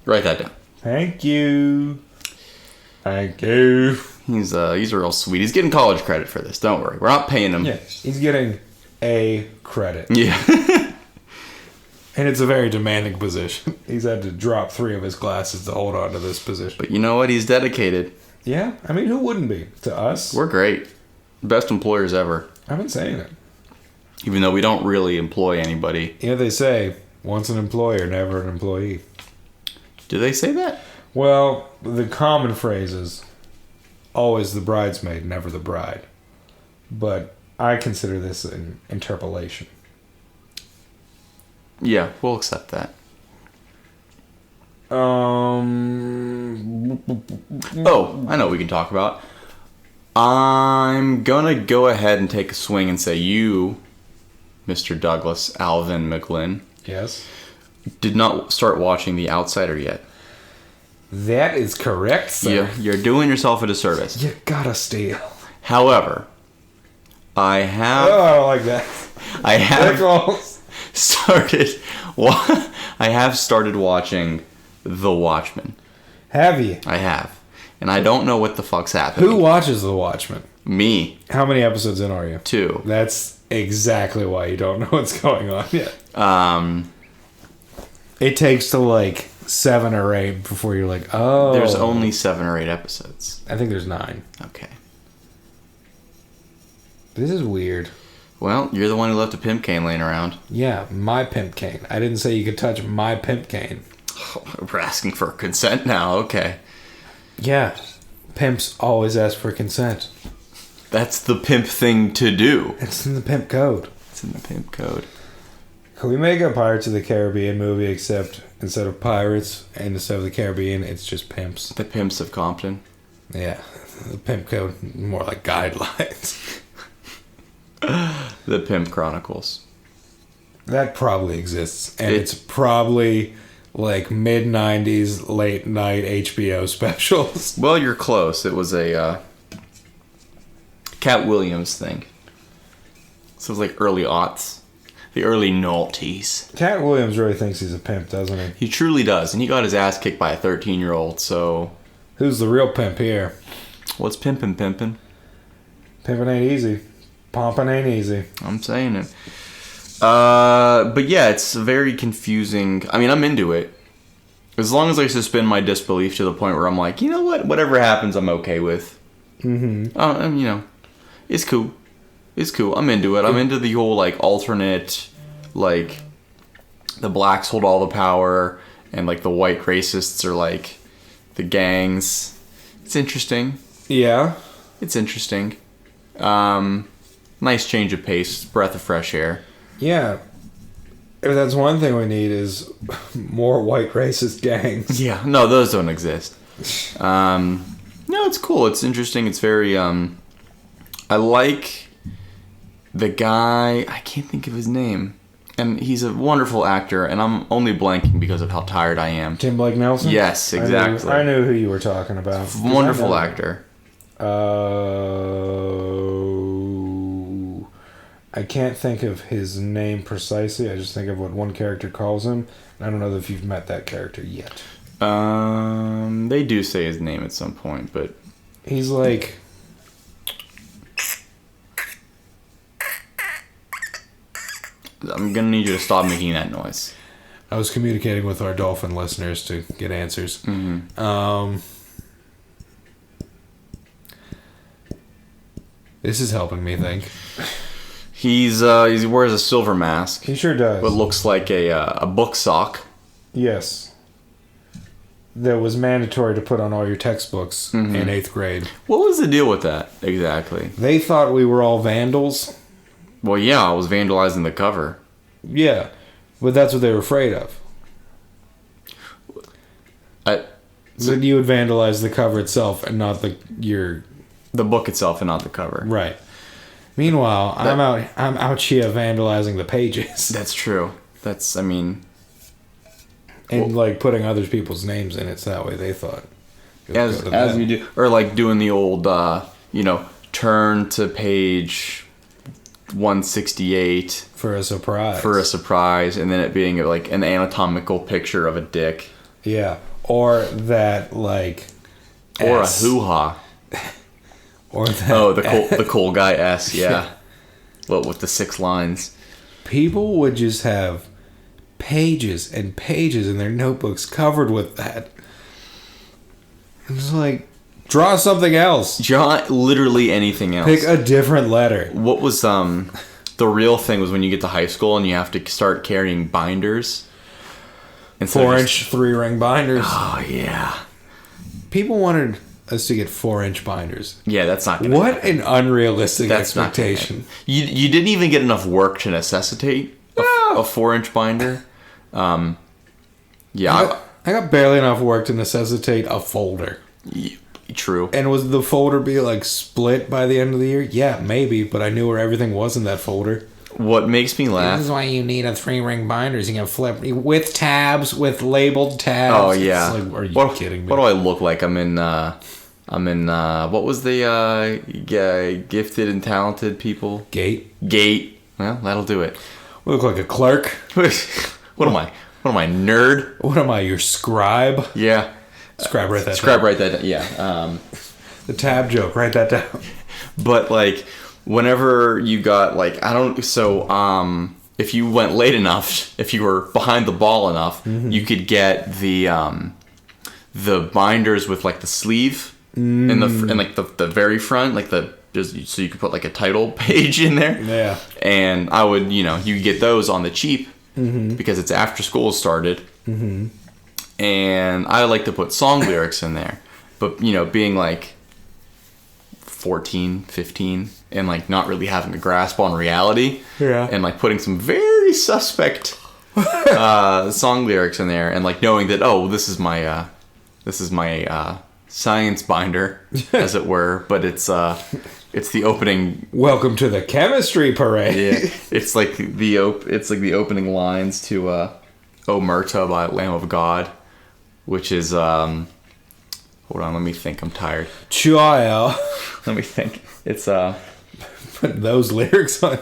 write that down. Thank you. Thank you. He's real sweet. He's getting college credit for this. Don't worry. We're not paying him. Yeah, he's getting a credit. Yeah. And it's a very demanding position. He's had to drop 3 of his classes to hold on to this position. But you know what? He's dedicated. Yeah, I mean, who wouldn't be? To us? We're great. Best employers ever. I've been saying it. Even though we don't really employ anybody. You know, they say, once an employer, never an employee. Do they say that? Well, the common phrase is, always the bridesmaid, never the bride. But I consider this an interpolation. Yeah, we'll accept that. Oh, I know what we can talk about. I'm gonna go ahead and take a swing and say you, Mr. Douglas Alvin McGlynn, yes? did not start watching The Outsider yet. That is correct, sir. You're doing yourself a disservice. You gotta steal. However, I have... Oh, I don't like that. I have Pickles. I have started watching The Watchmen. Have you? I have. And I don't know what the fuck's happening. Who watches The Watchmen? Me. How many episodes in are you? 2. That's exactly why you don't know what's going on yet. It takes to like 7 or 8 before you're like, oh. There's only 7 or 8 episodes. I think there's 9. Okay. This is weird. Well, you're the one who left a pimp cane laying around. Yeah, my pimp cane. I didn't say you could touch my pimp cane. Oh, we're asking for consent now. Okay. Yeah. Pimps always ask for consent. That's the pimp thing to do. It's in the pimp code. It's in the pimp code. Can we make a Pirates of the Caribbean movie except instead of pirates and instead of the Caribbean, it's just pimps? The Pimps of Compton. Yeah. The pimp code, more like guidelines. The Pimp Chronicles. That probably exists. And it's probably like mid-90s, late-night HBO specials. Well, you're close. It was a Cat Williams thing. So it was like early aughts. The early noughties. Cat Williams really thinks he's a pimp, doesn't he? He truly does. And he got his ass kicked by a 13-year-old, so... Who's the real pimp here? What's pimpin'? Pimpin' ain't easy. Pompin' ain't easy. I'm saying it. But yeah, it's very confusing. I mean, I'm into it. As long as I suspend my disbelief to the point where I'm like, you know what? Whatever happens, I'm okay with. Mm-hmm. And, you know, it's cool. It's cool. I'm into it. I'm into the whole, like, alternate, like, the blacks hold all the power, and, like, the white racists are, like, the gangs. It's interesting. Yeah. It's interesting. Nice change of pace. Breath of fresh air. Yeah. If that's one thing we need is more white racist gangs. Yeah. No, those don't exist. No, it's cool. It's interesting. It's very, I like the guy, I can't think of his name. And he's a wonderful actor, and I'm only blanking because of how tired I am. Tim Blake Nelson? Yes, exactly. I knew who you were talking about. Wonderful actor. I can't think of his name precisely. I just think of what one character calls him. I don't know if you've met that character yet. They do say his name at some point, but... He's like... I'm gonna need you to stop making that noise. I was communicating with our dolphin listeners to get answers. Mm-hmm. This is helping me think. He wears a silver mask. He sure does. What looks like a book sock. Yes. That was mandatory to put on all your textbooks in 8th grade. What was the deal with that, exactly? They thought we were all vandals. Well, yeah, I was vandalizing the cover. Yeah, but that's what they were afraid of. So you would vandalize the cover itself and not the book itself and not the cover. Right. Meanwhile, I'm out here vandalizing the pages. That's true. And like putting other people's names in it, so that way they thought. As you do, or like doing the old, turn to page 168 for a surprise, and then it being like an anatomical picture of a dick. Yeah, or that like, or S. a hoo-ha. Or that the cool guy S. Yeah. What with the 6 lines? People would just have pages and pages in their notebooks covered with that. It was like, draw something else. Draw literally anything else. Pick a different letter. What was the real thing was when you get to high school and you have to start carrying binders. 4-inch 3-ring binders. Oh yeah. People wanted us to get 4-inch binders. Yeah, that's not gonna What happen. an unrealistic expectation. You didn't even get enough work to necessitate a 4-inch binder. Yeah. I got barely enough work to necessitate a folder. True. And was the folder be like split by the end of the year? Yeah, maybe, but I knew where everything was in that folder. What makes me laugh... This is why you need a 3-ring binders. You can flip with tabs, with labeled tabs. Oh, yeah. Like, are you kidding me? What do I look like? I'm in what was the gifted and talented people? Gate. Well, that'll do it. We look like a clerk. What am I, nerd? What am I, your scribe? Yeah. Scribe, write that down. Yeah. The tab joke, write that down. But, like, whenever you got, like, if you went late enough, if you were behind the ball enough, you could get the binders with, like, the sleeve and like the very front, like so you could put like a title page in there. Yeah. And I would, you get those on the cheap because it's after school started. Mm-hmm. And I like to put song lyrics in there. But, being like 14, 15 and like not really having a grasp on reality. Yeah. And like putting some very suspect song lyrics in there and like knowing that, this is my science binder, as it were, but it's the opening. Welcome to the chemistry parade. Yeah, it's like the opening lines to Omerta by Lamb of God, which is hold on, let me think. I'm tired. Child. Let me think. It's Put those lyrics on.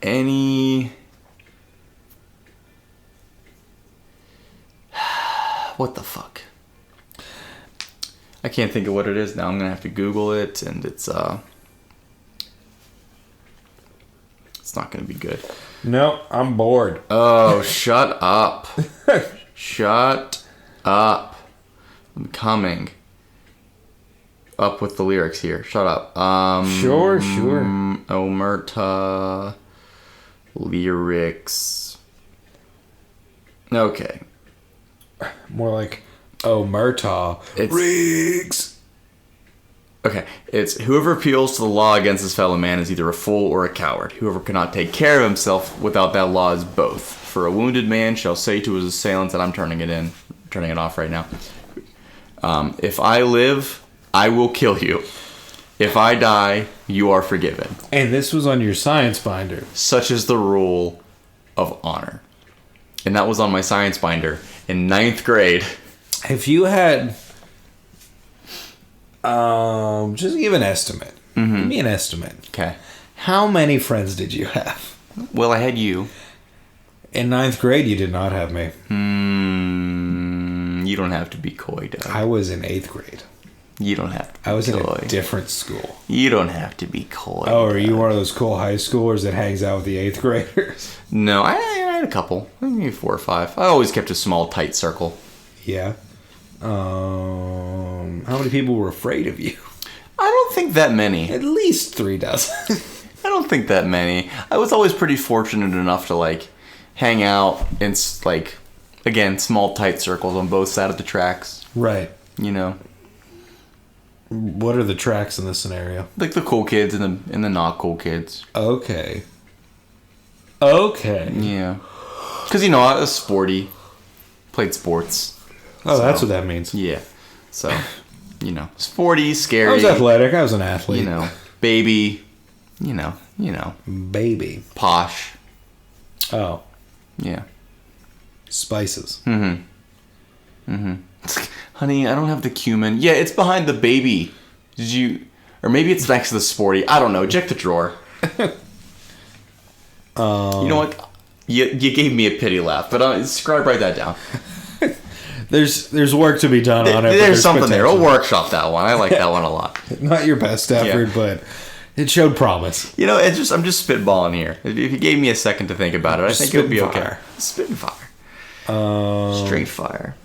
any. What the fuck? I can't think of what it is now. I'm gonna have to Google it, and it's not gonna be good. No, I'm bored. Oh, shut up! Shut up! I'm coming up with the lyrics here. Shut up. Sure. Omerta lyrics. Okay. More like Omerta. It's- Riggs. Okay, it's whoever appeals to the law against his fellow man is either a fool or a coward. Whoever cannot take care of himself without that law is both. For a wounded man shall say to his assailant, and I'm turning it off right now. If I live, I will kill you. If I die, you are forgiven. And this was on your science binder. Such is the rule of honor. And that was on my science binder in 9th grade. If you had, just give an estimate. Mm-hmm. Give me an estimate. Okay. How many friends did you have? Well, I had you. In 9th grade, you did not have me. You don't have to be coy, Doug. I was in 8th grade. You don't have to be I was coy. in a different school. You don't have to be coy. Oh, are you one of those cool high schoolers that hangs out with the 8th graders? No, I had a couple. Maybe 4 or 5. I always kept a small, tight circle. Yeah. How many people were afraid of you? I don't think that many. At least 3 dozen. I don't think that many. I was always pretty fortunate enough to, like, hang out in, like, again, small, tight circles on both sides of the tracks. Right. You know? What are the tracks in this scenario? Like the cool kids and the not cool kids. Okay. Yeah. Because, you know, I was sporty. Played sports. Oh, so, that's what that means. Yeah. So, you know, sporty, scary. I was athletic. I was an athlete. You know, baby. You know. Baby. Posh. Oh. Yeah. Spices. Honey, I don't have the cumin. Yeah, it's behind the baby. Did you... Or maybe it's next to the sporty. I don't know. Check the drawer. You know what? You gave me a pity laugh, but write that down. There's work to be done on it. There's something there. I'll workshop that one. I like that one a lot. Not your best effort, but it showed promise. You know, I'm just spitballing here. If you gave me a second to think about it, I think it would be okay. Spitting fire. Straight fire.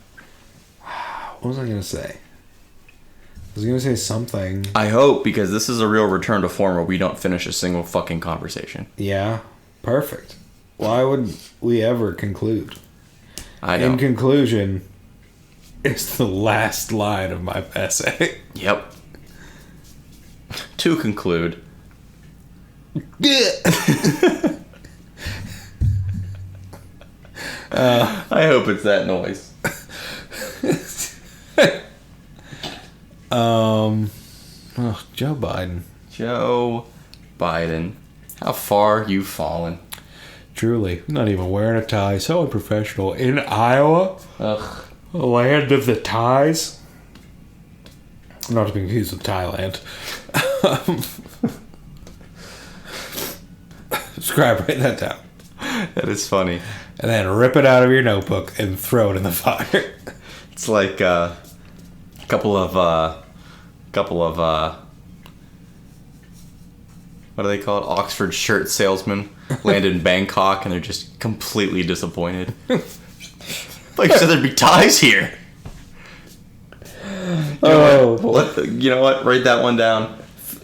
What was I going to say? I was going to say something. I hope, because this is a real return to form where we don't finish a single fucking conversation. Yeah, perfect. Why would we ever conclude? I know. In conclusion, it's the last line of my essay. Yep. To conclude. I hope it's that noise. Joe Biden. Joe Biden. How far you've fallen. Truly. Not even wearing a tie. So unprofessional. In Iowa? Ugh. Land of the ties? Not to be confused with Thailand. Subscribe, write that down. That is funny. And then rip it out of your notebook and throw it in the fire. It's like a couple of what do they call it? Oxford shirt salesmen land in Bangkok and they're just completely disappointed. Like you said, there'd be ties here. You know what? Write that one down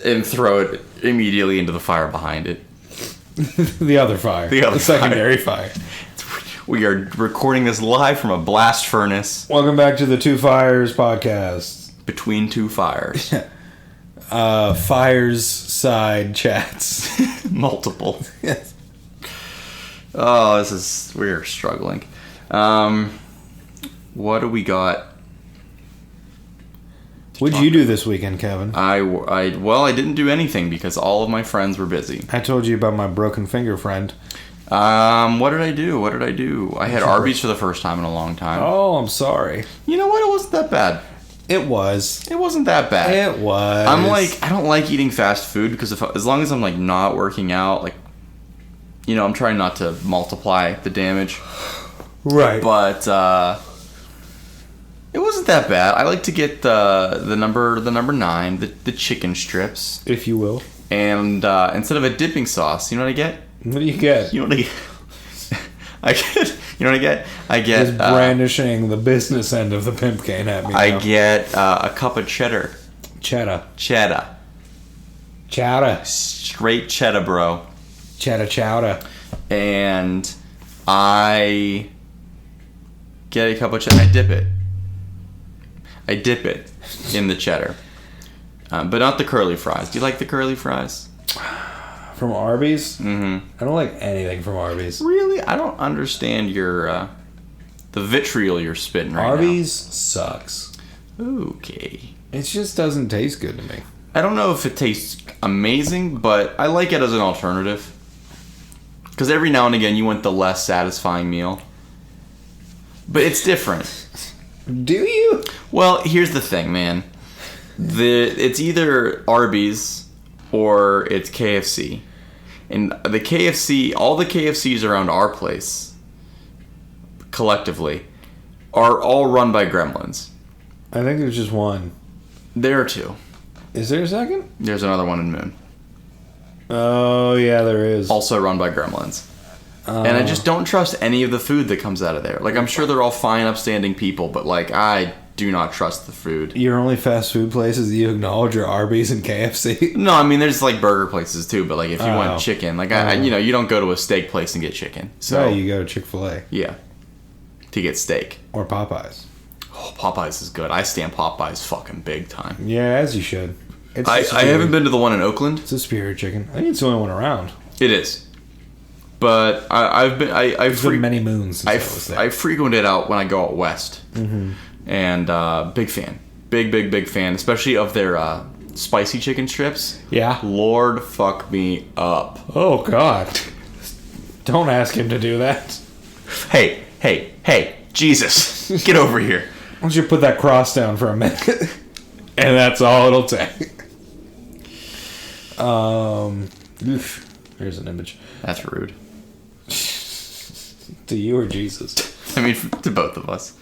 and throw it immediately into the fire behind it. The other fire. The secondary fire. We are recording this live from a blast furnace. Welcome back to the Two Fires podcast. Between two fires. Fires side chats. Multiple. Yes. Oh, we're struggling. What do we got? What'd you do this weekend, Kevin? Well, I didn't do anything because all of my friends were busy. I told you about my broken finger friend. What did I do? I had Arby's for the first time in a long time. Oh, I'm sorry. You know what? It wasn't that bad. It was. It wasn't that bad. It was. I don't like eating fast food because as long as I'm like not working out, like, you know, I'm trying not to multiply the damage. Right. But it wasn't that bad. I like to get the number 9, the chicken strips, if you will. And instead of a dipping sauce, you know what I get? What do you get? You know what I get? You know what I get? I get Just brandishing the business end of the pimp cane at me. I get a cup of cheddar. Cheddar. Straight cheddar, bro. Chowder. And I get a cup of cheddar. I dip it in the cheddar. But not the curly fries. Do you like the curly fries? From Arby's? Mm-hmm. I don't like anything from Arby's. Really? I don't understand your the vitriol you're spitting right Arby's sucks. Okay. It just doesn't taste good to me. I don't know if it tastes amazing, but I like it as an alternative. Because every now and again you want the less satisfying meal. But it's different. Do you? Well, here's the thing, man. It's either Arby's or it's KFC. And the KFC, all the KFCs around our place, collectively, are all run by gremlins. I think there's just one. There are 2. Is there a second? There's another one in Moon. Oh, yeah, there is. Also run by gremlins. And I just don't trust any of the food that comes out of there. Like, I'm sure they're all fine, upstanding people, but, like, I do not trust the food. Your only fast food places that you acknowledge are Arby's and KFC? No, I mean, there's, like, burger places, too, but, like, if you want chicken, like, you know, you don't go to a steak place and get chicken. So you go to Chick-fil-A. Yeah. To get steak. Or Popeyes. Oh, Popeyes is good. I stand Popeyes fucking big time. Yeah, as you should. I haven't been to the one in Oakland. It's a superior chicken. I think it's the only one around. It is. But I've been many moons since I was there. I frequent it out when I go out west. Mm-hmm. And big fan. Big fan. Especially of their spicy chicken strips. Yeah. Lord fuck me up. Oh, God. Don't ask him to do that. Hey, Jesus. Get over here. Why don't you put that cross down for a minute? And that's all it'll take. Here's an image. That's rude. To you or Jesus? I mean, to both of us.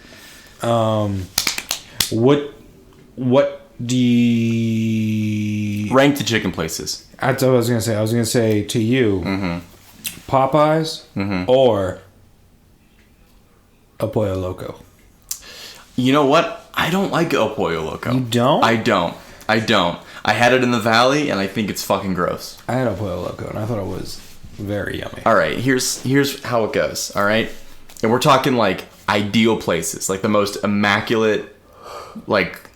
What do you... Rank the chicken places. That's what I was going to say. I was going to say to you, Popeyes or a Pollo Loco. You know what? I don't like El Pollo Loco. You don't? I don't. I had it in the Valley, and I think it's fucking gross. I had a Pollo Loco, and I thought it was very yummy. All right, here's how it goes, all right? And we're talking, like, ideal places. Like, the most immaculate, like,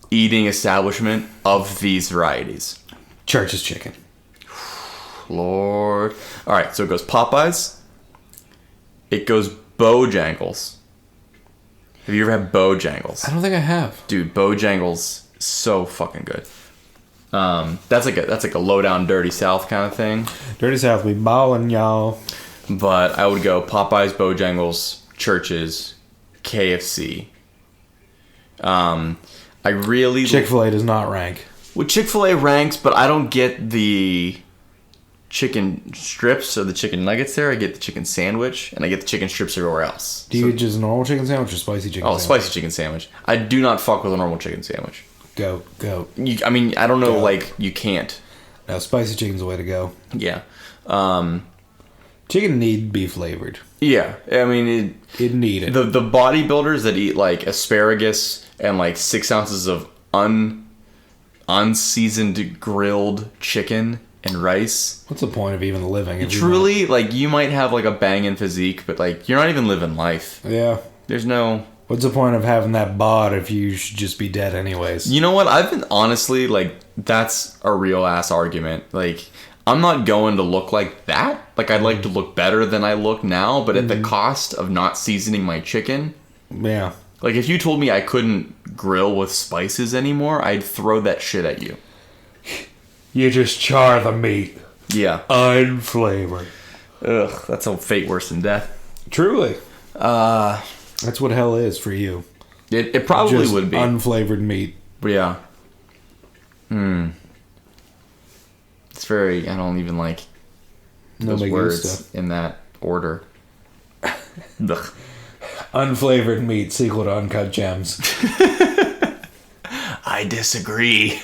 eating establishment of these varieties. Church's Chicken. Lord. All right, so it goes Popeyes. It goes Bojangles. Have you ever had Bojangles? I don't think I have. Dude, Bojangles, so fucking good. That's like a low down dirty South kind of thing. Dirty South, we ballin', y'all. But I would go Popeyes, Bojangles, Church's, KFC. I really Chick-fil-A does not rank. Well, Chick-fil-A ranks, but I don't get the chicken strips or the chicken nuggets there. I get the chicken sandwich, and I get the chicken strips everywhere else. Do you get just a normal chicken sandwich or spicy chicken sandwich? Spicy chicken sandwich. I do not fuck with a normal chicken sandwich. Go. I mean, I don't know, like, you can't. No, spicy chicken's the way to go. Yeah. Chicken need to be flavored. Yeah. I mean, it need it. The bodybuilders that eat, like, asparagus and, like, 6 ounces of unseasoned grilled chicken and rice. What's the point of even living? Truly, like, you might have, like, a banging physique, but, like, you're not even living life. Yeah. There's no... What's the point of having that bod if you should just be dead anyways? You know what? I've been, honestly, like, that's a real-ass argument. Like, I'm not going to look like that. Like, I'd like to look better than I look now, but at the cost of not seasoning my chicken... Yeah. Like, if you told me I couldn't grill with spices anymore, I'd throw that shit at you. You just char the meat. Yeah. Unflavored. Ugh, that's a fate worse than death. Truly. That's what hell is for you. It probably just would be. Unflavored meat. But yeah. It's very, I don't even like those words in that order. Ugh. Unflavored meat, sequel to Uncut Gems. I disagree.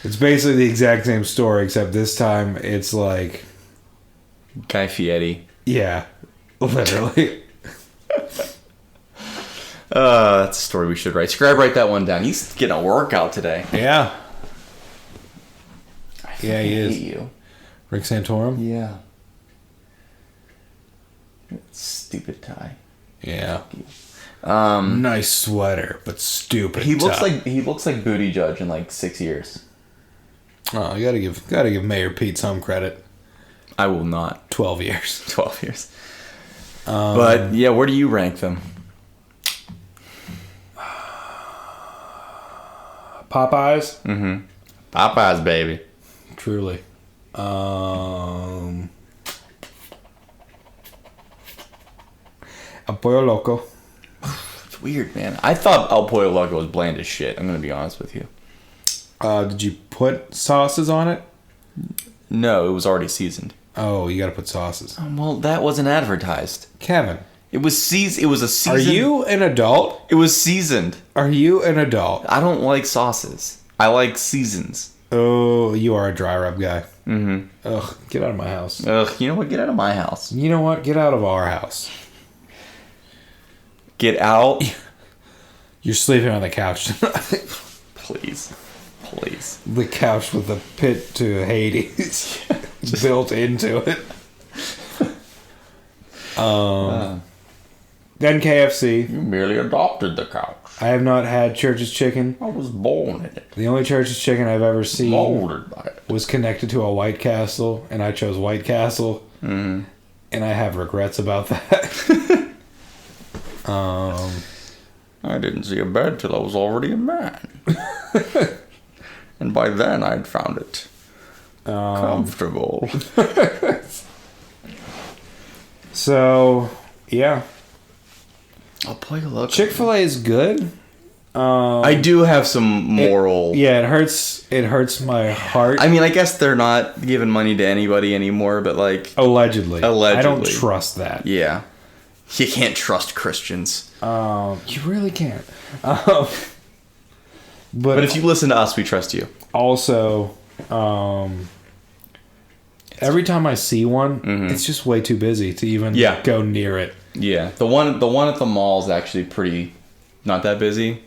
It's basically the exact same story, except this time it's like... Guy Fieri. Yeah, literally. That's a story we should write. Scribe, write that one down. He's getting a workout today. Yeah. I Yeah, he is. hate you. Rick Santorum? Yeah. Stupid tie. Yeah. Nice sweater, but stupid. He looks tie. like Booty Judge in like 6 years. Oh, you gotta give Mayor Pete some credit. I will not. 12 years. 12 years. But yeah, where do you rank them? Popeyes? Mm-hmm. Popeyes, baby. Truly. El Pollo Loco. It's weird, man. I thought El Pollo Loco was bland as shit. I'm gonna be honest with you. Did you put sauces on it? No, it was already seasoned. Oh, you gotta put sauces. Well, that wasn't advertised. Kevin. It was seasoned. It was a seasoned. Are you an adult? It was seasoned. Are you an adult? I don't like sauces. I like seasons. Oh, you are a dry rub guy. Mm-hmm. Ugh, get out of my house. Ugh, you know what? Get out of my house. You know what? Get out of our house. Get out. You're sleeping on the couch tonight. Please. Please. The couch with the pit to Hades built into it. Then KFC. You merely adopted the couch. I have not had Church's Chicken. I was born in it. The only Church's Chicken I've ever seen Molded by it. was connected to a White Castle, and I chose White Castle. Mm-hmm. And I have regrets about that. I didn't see a bed till I was already a man. And by then I'd found it comfortable. So, yeah. I'll play a look. Chick-fil-A is good. I do have some moral. It hurts my heart. I mean, I guess they're not giving money to anybody anymore, but like... Allegedly. I don't Allegedly. trust that. Yeah. You can't trust Christians. You really can't. But if you listen to us, we trust you. Also, every time I see one, it's just way too busy to even go near it. Yeah. The one at the mall is actually pretty... Not that busy.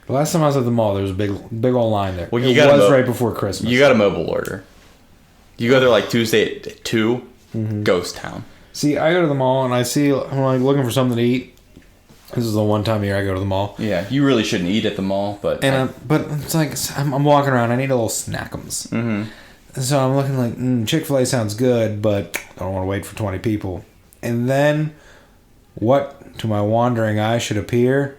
The last time I was at the mall, there was a big old line there. Well, it was right before Christmas. You got a mobile order. You go there like Tuesday at 2, ghost town. See, I go to the mall and I'm like looking for something to eat. This is the one time a year I go to the mall. Yeah, you really shouldn't eat at the mall, but... But it's like, I'm walking around, I need a little snackums. Mm-hmm. So I'm looking like, Chick-fil-A sounds good, but I don't want to wait for 20 people. And then, what to my wandering eye should appear?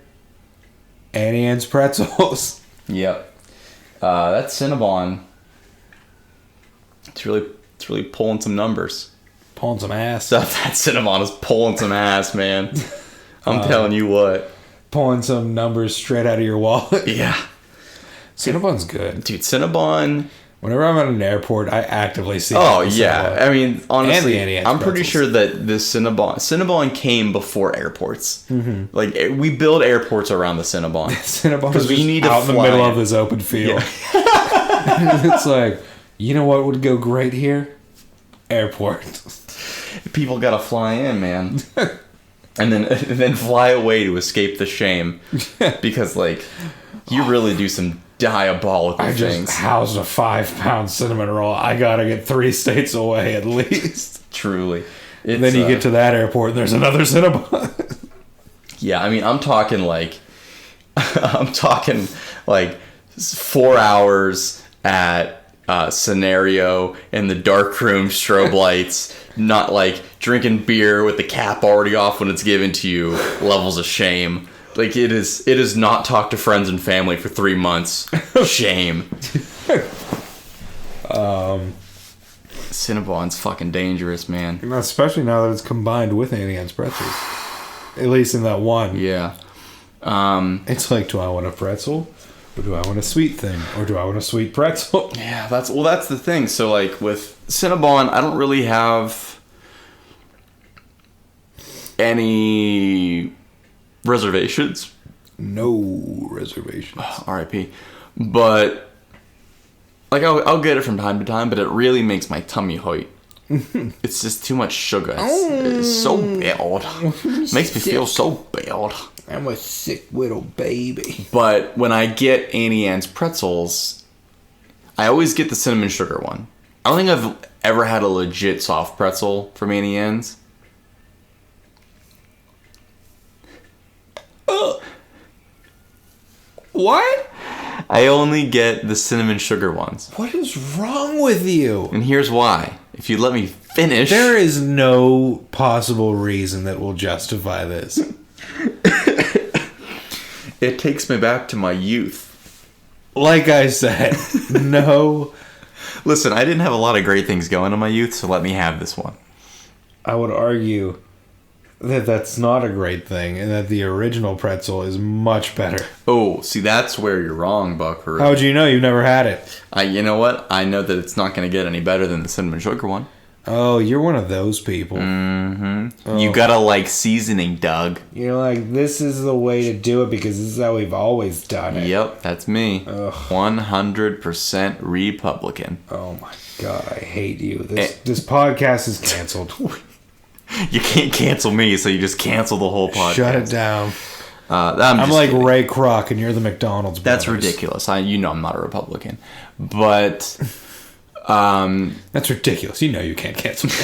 Annie Ann's Pretzels. Yep. That Cinnabon, it's really pulling some numbers. Pulling some ass. That Cinnabon is pulling some ass, man. I'm telling you what. Pulling some numbers straight out of your wallet. Yeah. Cinnabon's good. Dude, Cinnabon... Whenever I'm at an airport, I actively see yeah. I mean, honestly, I'm pretty pretzels. sure that the Cinnabon came before airports. Mm-hmm. Like, we build airports around the Cinnabon. Cinnabon is we need to out in the fly middle it. of this open field. Yeah. It's like, you know what would go great here? Airport. People gotta fly in, man. and then fly away to escape the shame. Because, like, you really do some diabolical things. I just housed a 5-pound cinnamon roll. I gotta get 3 states away at least. Truly. And then you get to that airport and there's another Cinnabon. Yeah, I mean, I'm talking like 4 hours at scenario in the dark room, strobe lights, not like drinking beer with the cap already off when it's given to you, levels of shame. Like it is not talk to friends and family for 3 months. Shame. Cinnabon's fucking dangerous, man. Especially now that it's combined with Annie Ann's pretzels. At least in that one. Yeah. It's like, do I want a pretzel? Or do I want a sweet thing? Or do I want a sweet pretzel? Yeah, that's the thing. So like with Cinnabon, I don't really have any reservations. No reservations. R.I.P. But like I'll get it from time to time, but it really makes my tummy hurt. It's just too much sugar. It's so bad. Makes me feel so bad. I'm a sick little baby. But when I get Annie Ann's pretzels, I always get the cinnamon sugar one. I don't think I've ever had a legit soft pretzel from Annie Ann's. What? I only get the cinnamon sugar ones. What is wrong with you? And here's why. If you let me finish. There is no possible reason that will justify this. It takes me back to my youth. Like I said, no. Listen, I didn't have a lot of great things going in my youth, so let me have this one. I would argue that that's not a great thing, and that the original pretzel is much better. Oh, see, that's where you're wrong, Bucker. How would you know? You've never had it. You know what? I know that it's not going to get any better than the cinnamon sugar one. Oh, you're one of those people. Mm-hmm. Oh. You gotta like seasoning, Doug. You're like, this is the way to do it because this is how we've always done it. Yep, that's me. Ugh. 100% Republican. Oh my god, I hate you. This podcast is canceled. You can't cancel me, so you just cancel the whole podcast. Shut it down. I'm like kidding. Ray Kroc and you're the McDonald's brothers. That's ridiculous. I'm not a Republican. But that's ridiculous. You know you can't cancel me.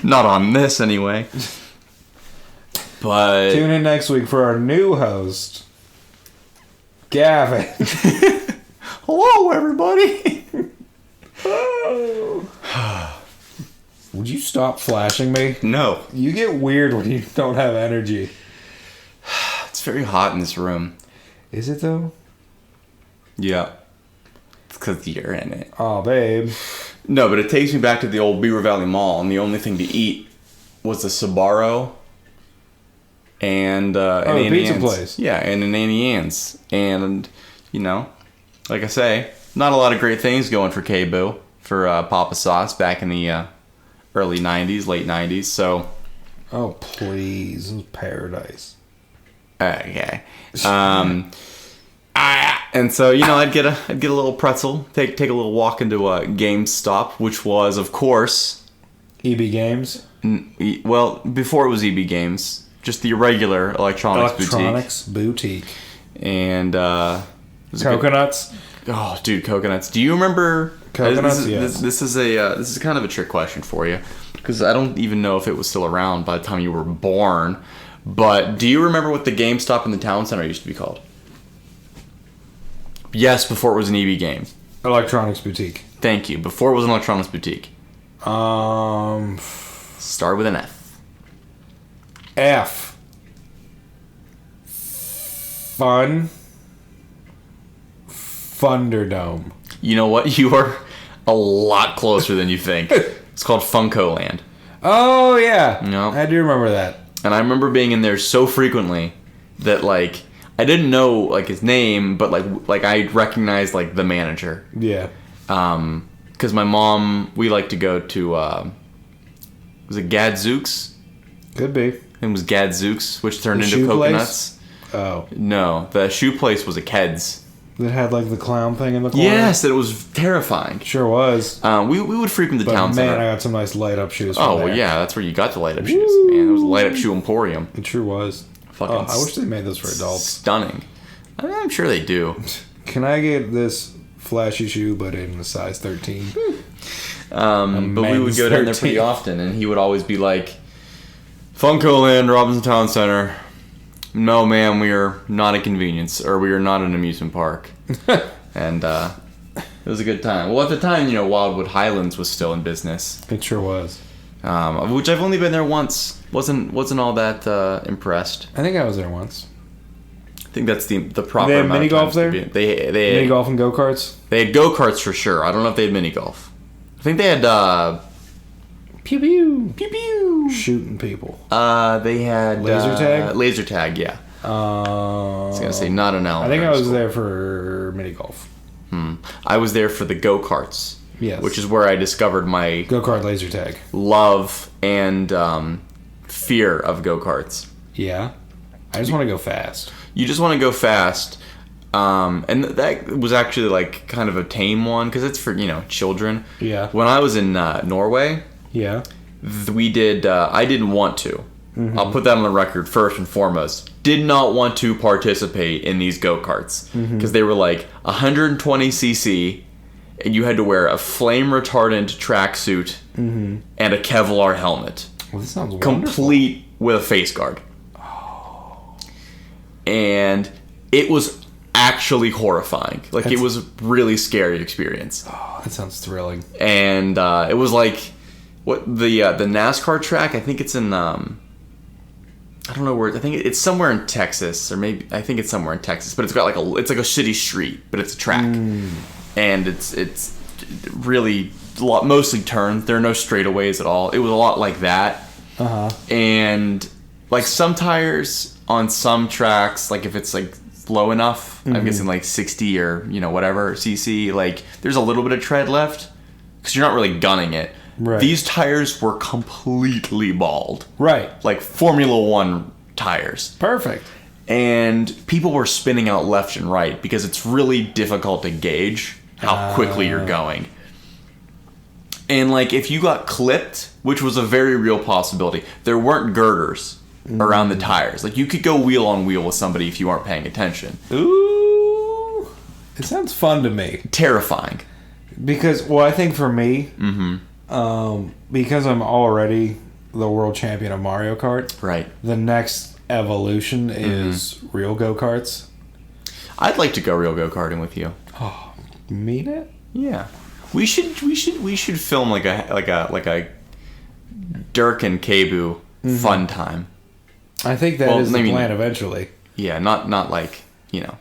not on this anyway. But tune in next week for our new host, Gavin. Hello, everybody. Would you stop flashing me? No. You get weird when you don't have energy. It's very hot in this room. Is it though? Yeah. It's because you're in it. Oh, babe. No, but it takes me back to the old Beaver Valley Mall, and the only thing to eat was the Sbarro and an the Annie pizza Ann's. place. Yeah, and an Annie Ann's. And, you know, like I say, not a lot of great things going for K-Boo, for Papa Sauce back in the early 90s, late 90s, so... Oh, please. It was paradise. Okay. And so, you know, I'd get a little pretzel, take a little walk into a GameStop, which was, of course... EB Games? Well, before it was EB Games, just the regular electronics boutique. And Coconuts? Oh, dude, coconuts. Do you remember Coconuts? This is kind of a trick question for you, because I don't even know if it was still around by the time you were born. But do you remember what the GameStop in the town center used to be called? Yes, before it was an EB game. Electronics boutique. Thank you. Before it was an electronics boutique. Start with an F. F. Thunderdome. You know what? You are a lot closer than you think. It's called Funko Land. Oh, yeah. No. I do remember that. And I remember being in there so frequently that, like, I didn't know, like, his name, but, like I recognized, like, the manager. Yeah. Because my mom, we like to go to, was it Gadzooks? Could be. It was Gadzooks, which turned The into shoe Coconuts. place? Oh. No, the shoe place was a Keds. That had, like, the clown thing in the corner? Yes, it was terrifying. Sure was. We would frequent the But town man, center. I got some nice light-up shoes from Oh, well, there. yeah, that's where you got the light-up shoes, man. It was a light-up shoe emporium. It sure was. Fucking I wish they made those for adults. Stunning. I'm sure they do. Can I get this flashy shoe, but in a size 13? But we would men's go down there pretty 13. often, and he would always be like, Funko Land, Robinson Town Center. No, ma'am, we are not a convenience, or we are not an amusement park. And It was a good time. Well, at the time, Wildwood Highlands was still in business. It sure was. Which I've only been there once. Wasn't all that impressed. I think I was there once. I think that's the proper. They had amount mini of golf times there. They had Mini golf and go karts. They had go karts for sure. I don't know if they had mini golf. I think they had Pew pew. pew pew. Shooting people. They had Laser tag. Laser tag, yeah. I was gonna say not an Allen. I think I was there for mini golf. I was there for the go karts. Yes. Which is where I discovered my Go kart laser tag. love and fear of go karts. Yeah. I just want to go fast. You just want to go fast. And that was actually like kind of a tame one because it's for children. Yeah. When I was in Norway, Yeah. we did. I didn't want to. I'll put that on the record first and foremost. Did not want to participate in these go karts because they were like 120 cc, and you had to wear a flame retardant tracksuit and a Kevlar helmet, Well, this sounds wonderful. complete with a face guard. And it was actually horrifying. Like it was a really scary experience. Oh, that sounds thrilling. And it was like what the NASCAR track. I think it's in I don't know where. I think it's somewhere in Texas, or maybe I think it's somewhere in Texas. But it's got it's like a city street, but it's a track, and it's really mostly turns. There are no straightaways at all. It was a lot like that. And like some tires on some tracks, like if it's like low enough, I'm guessing like 60 or whatever cc, like there's a little bit of tread left because you're not really gunning it. Right. These tires were completely bald, Right. like Formula One tires, Perfect. and people were spinning out left and right because it's really difficult to gauge how quickly you're going. And like if you got clipped, which was a very real possibility, there weren't girders around the tires. Like you could go wheel on wheel with somebody if you aren't paying attention. Ooh. It sounds fun to me. Terrifying. Because, I think for me, because I'm already the world champion of Mario Kart, Right. the next evolution is real go-karts. I'd like to go real go-karting with you. Oh, mean it? Yeah. We should film like a Dirk and Kabu fun time. I think that is the maybe plan eventually. Yeah, not like,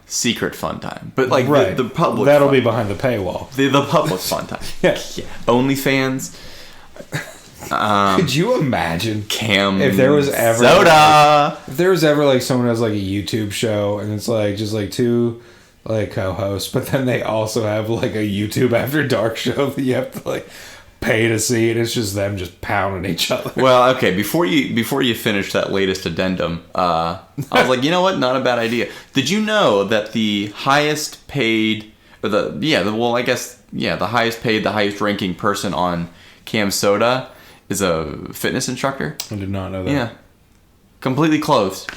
secret fun time. But like Right. the public That'll fun, be behind the paywall. the public fun time. Yeah. OnlyFans. Could you imagine Cam if there was ever soda. if there was ever like someone has like a YouTube show and it's like just like two like co-hosts, but then they also have like a YouTube After Dark show that you have to like pay to see, and it's just them just pounding each other. Well, okay, before you finish that latest addendum, I was like, you know what? Not a bad idea. Did you know that the highest paid, or the highest paid, the highest ranking person on Cam Soda is a fitness instructor? I did not know that. Yeah. Completely clothed.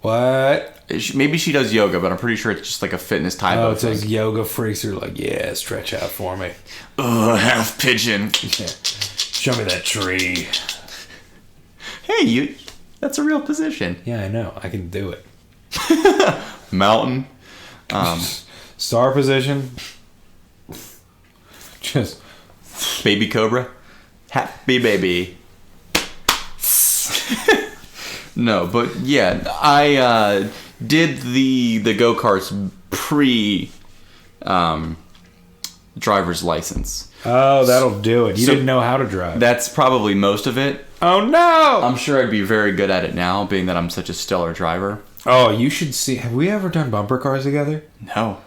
What? Maybe she does yoga, but I'm pretty sure it's just like a fitness type Oh, of it's thing. like yoga freaks who are like, yeah, stretch out for me. Ugh, half pigeon. Yeah. Show me that tree. Hey, that's a real position. Yeah, I know. I can do it. Mountain. Star position. Just Baby cobra. Happy baby. No, but yeah, I did the go-karts pre driver's license. oh, that'll do it. You So- didn't know how to drive. That's probably most of it. Oh no! I'm sure I'd be very good at it now, being that I'm such a stellar driver. Oh, you should see. Have we ever done bumper cars together, No.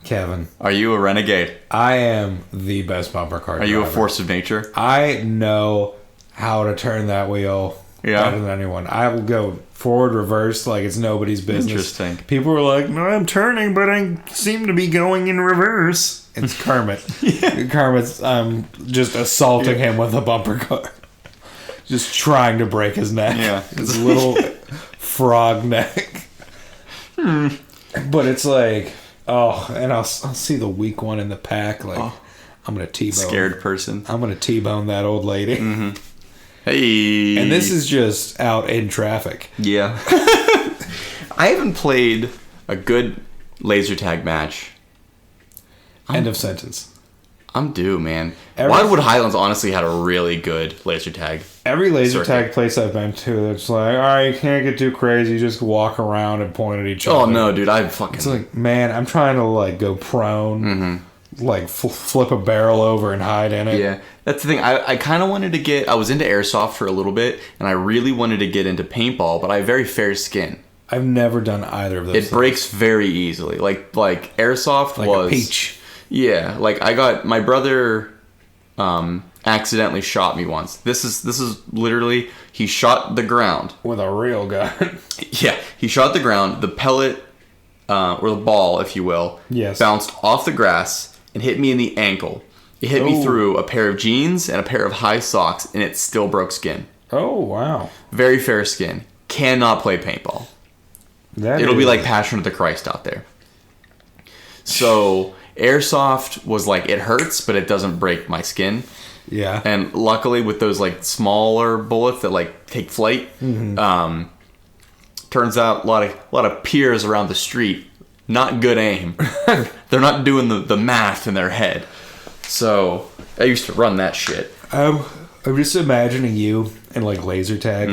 Kevin? Are you a renegade? I am the best bumper car. Are you a driver. force of nature? I know how to turn that wheel Yeah? better than anyone. I will go forward, reverse, like it's nobody's business. Interesting. People were like, "No, I'm turning, but I seem to be going in reverse." It's Kermit. Kermit's just assaulting him with a bumper car, just trying to break his neck. Yeah. His little frog neck. But it's like, and I'll see the weak one in the pack. Like, I'm gonna T-bone. Scared person. I'm gonna T-bone that old lady. Hey. And this is just out in traffic. Yeah. I haven't played a good laser tag match. End of sentence. I'm due, man. Wildwood Highlands honestly had a really good laser tag. Every laser tag place I've been to, it's like, all right, you can't get too crazy. Just walk around and point at each other. Oh, no, dude. I fucking... It's like, man, I'm trying to, like, go prone, like, flip a barrel over and hide in it. Yeah, that's the thing. I kind of wanted to get... I was into airsoft for a little bit, and I really wanted to get into paintball, but I have very fair skin. I've never done either of those It breaks very easily. Like airsoft like was... a peach. Yeah, like I got... My brother accidentally shot me once. This is literally... He shot the ground. With a real gun. Yeah, he shot the ground. The pellet, or the ball, if you will, yes, bounced off the grass and hit me in the ankle. It hit me through a pair of jeans and a pair of high socks, and it still broke skin. Oh, wow. Very fair skin. Cannot play paintball. It'll be like Passion of the Christ out there. So, airsoft was like, it hurts, but it doesn't break my skin. Yeah. And luckily with those like smaller bullets that like take flight, turns out a lot of peers around the street, not good aim. They're not doing the math in their head. So I used to run that shit. I'm just imagining you in like laser tag,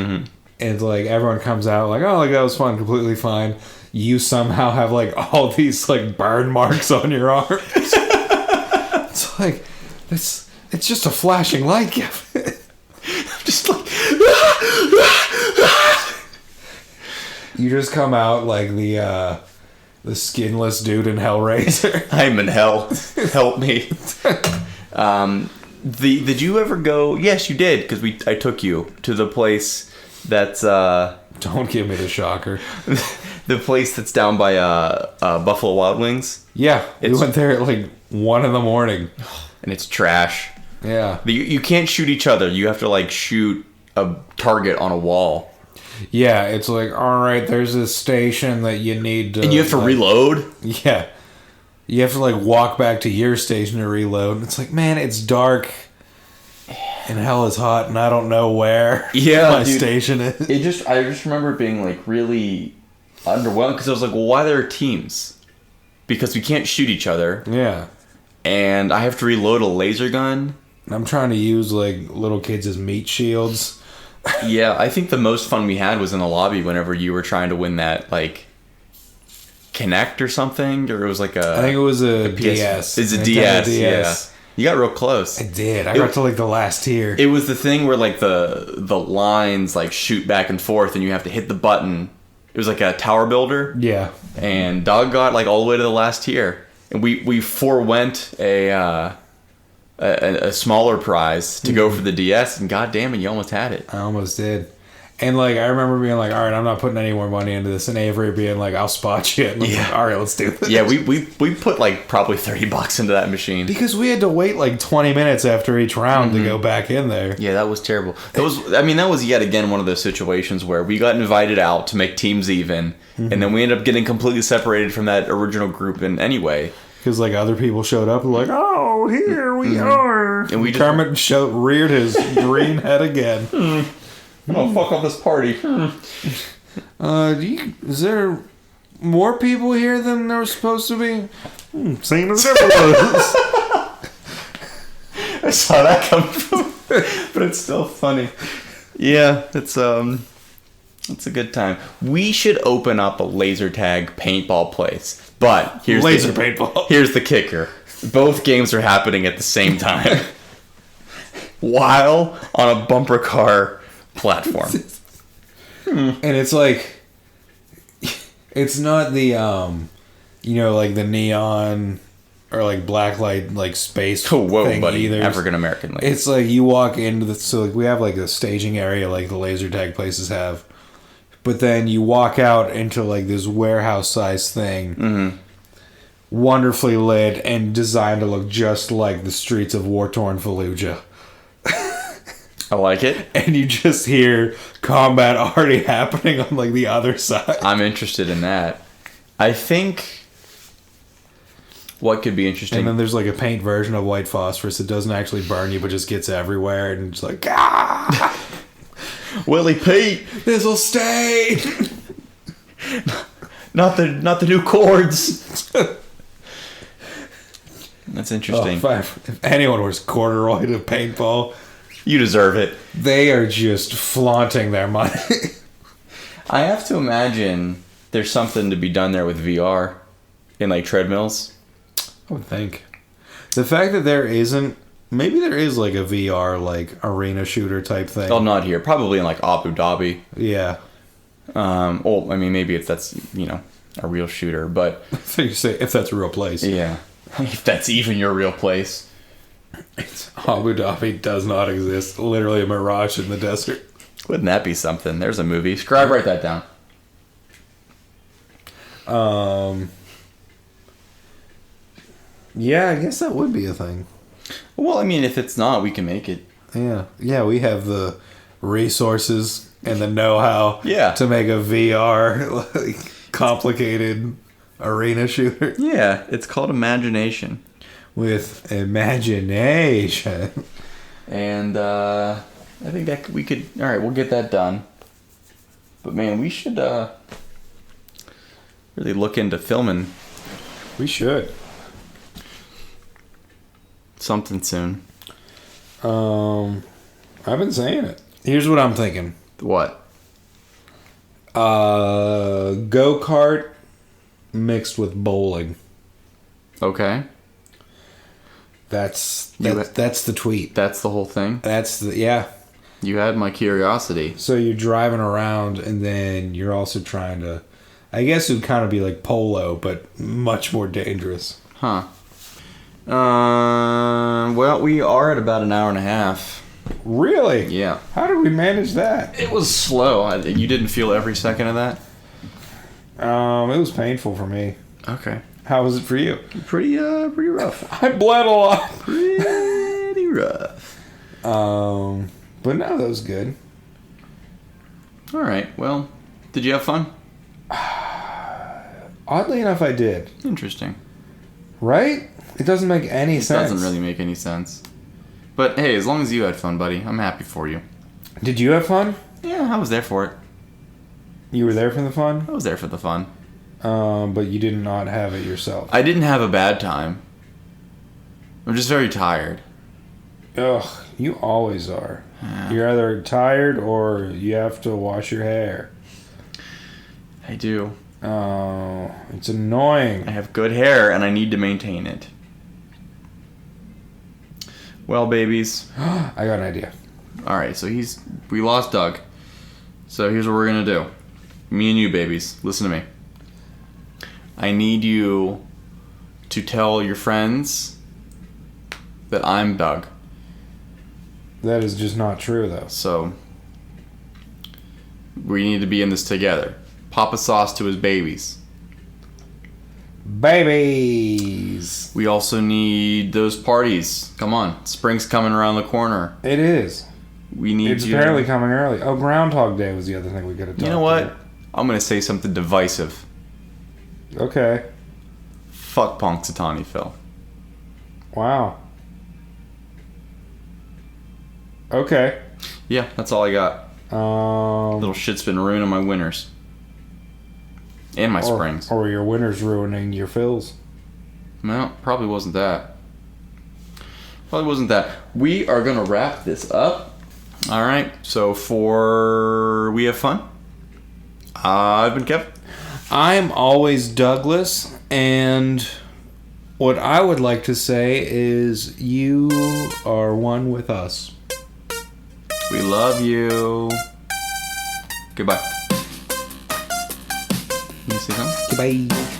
and like everyone comes out like, oh, like that was fun, completely fine. You somehow have like all these like burn marks on your arms. It's like it's just a flashing light, Kevin. Just like you just come out like the skinless dude in Hellraiser. I'm in hell. Help me. Did you ever go? Yes, you did, because I took you to the place that's Don't give me the shocker. The place that's down by Buffalo Wild Wings. Yeah, we went there at like 1 a.m, and it's trash. Yeah, you can't shoot each other. You have to like shoot a target on a wall. Yeah, it's like, all right, there's this station that you need to... And you have to reload? Yeah. You have to, like, walk back to your station to reload. And it's like, man, it's dark. And hell is hot, and I don't know where my station is. I just remember it being, like, really underwhelming. Because I was like, well, why there are teams? Because we can't shoot each other. Yeah. And I have to reload a laser gun. I'm trying to use, like, little kids as meat shields. Yeah, I think the most fun we had was in the lobby whenever you were trying to win that, like, Connect or something, or it was like a... I think it was a DS. It's a DS, yeah. You got real close. I did. I got to, like, the last tier. It was the thing where, like, the lines, like, shoot back and forth, and you have to hit the button. It was like a tower builder. Yeah. And Doug got, like, all the way to the last tier. And we forewent a smaller prize to go for the DS, and god damn it, you almost had it. I almost did. And like I remember being like, all right, I'm not putting any more money into this, and Avery being like, I'll spot you. And I'm like, all right, let's do this. Yeah, we put like probably $30 into that machine. Because we had to wait like 20 minutes after each round to go back in there. Yeah, that was terrible. That was yet again one of those situations where we got invited out to make teams even, and then we ended up getting completely separated from that original group in anyway. Because like other people showed up and like, oh, here we are. And we Kermit reared his green head again. I'm gonna fuck up this party. Is there more people here than there was supposed to be? Same as ever was. I saw that come from, but it's still funny. Yeah, it's a good time. We should open up a laser tag paintball place. But here's paintball. Here's the kicker. Both games are happening at the same time. While on a bumper car platform. And it's like, it's not the like the neon or like blacklight like space thing buddy. Either. African American lady. It's like you walk into like we have like a staging area like the laser tag places have. But then you walk out into like this warehouse-sized thing, wonderfully lit and designed to look just like the streets of war-torn Fallujah. I like it. And you just hear combat already happening on like the other side. I'm interested in that. I think what could be interesting. And then there's like a paint version of white phosphorus that doesn't actually burn you, but just gets everywhere, and it's like, ah! Willie Pete, this'll stay. Not the new chords. That's interesting. If anyone wears corduroy to paintball, You deserve it. they are just flaunting their money. I have to imagine there's something to be done there with VR in like treadmills. I would think. The fact that there isn't, maybe there is like a VR like arena shooter type thing. Oh, not here. Probably in like Abu Dhabi. Yeah. Well, I mean, maybe if that's, a real shooter, but So you say if that's a real place. yeah. If that's even your real place. Abu Dhabi does not exist. Literally a mirage in the desert. Wouldn't that be something? There's a movie. Scribe, write that down. Yeah, I guess that would be a thing. Well, I mean, if it's not, we can make it. Yeah, we have the resources and the know-how Yeah. to make a VR like, complicated arena shooter Yeah, it's called imagination. with imagination. And I think that we could. All right, we'll get that done. But man, we should really look into filming We should. something soon. I've been saying it. Here's what I'm thinking. What? Go-kart mixed with bowling. Okay, That's You- that's the tweet. that's the whole thing. That's the yeah. You had my curiosity. So you're driving around and then you're also trying to, I guess it would kind of be like polo, but much more dangerous. Huh. Well, we are at about an hour and a half. Really? Yeah. How did we manage that? It was slow. You didn't feel every second of that? It was painful for me. Okay. How was it for you? Pretty rough. I bled a lot. Pretty rough. But no, that was good. All right. Well, did you have fun? Oddly enough, I did. Interesting. Right? It doesn't make any It sense. doesn't really make any sense. But hey, as long as you had fun, buddy, I'm happy for you. Did you have fun? Yeah, I was there for it. You were there for the fun? I was there for the fun. But you did not have it yourself. I didn't have a bad time. I'm just very tired. Ugh, you always are. Yeah. You're either tired or you have to wash your hair. I do. Oh, it's annoying. I have good hair and I need to maintain it. Well, babies. I got an idea. Alright, so we lost Doug. So here's what we're gonna do. Me and you, babies, listen to me. I need you to tell your friends that I'm Doug. That is just not true, though. So we need to be in this together. Papa Sauce to his babies. Babies! We also need those parties. Come on, spring's coming around the corner. It is. We need It's you. apparently coming early. Oh, Groundhog Day was the other thing we could have talked You know what? about. I'm gonna say something divisive. Okay. Fuck Punxsutawney Phil. Wow. Okay. Yeah, that's all I got. Little shit's been ruining my winters. And my springs. Or your winter's ruining your fills. Well, probably wasn't that. Probably wasn't that. We are gonna wrap this up. Alright, so for We Have Fun, I've been Kevin. I'm always Douglas, and what I would like to say is you are one with us. We love you. Goodbye. Can you say something? Goodbye.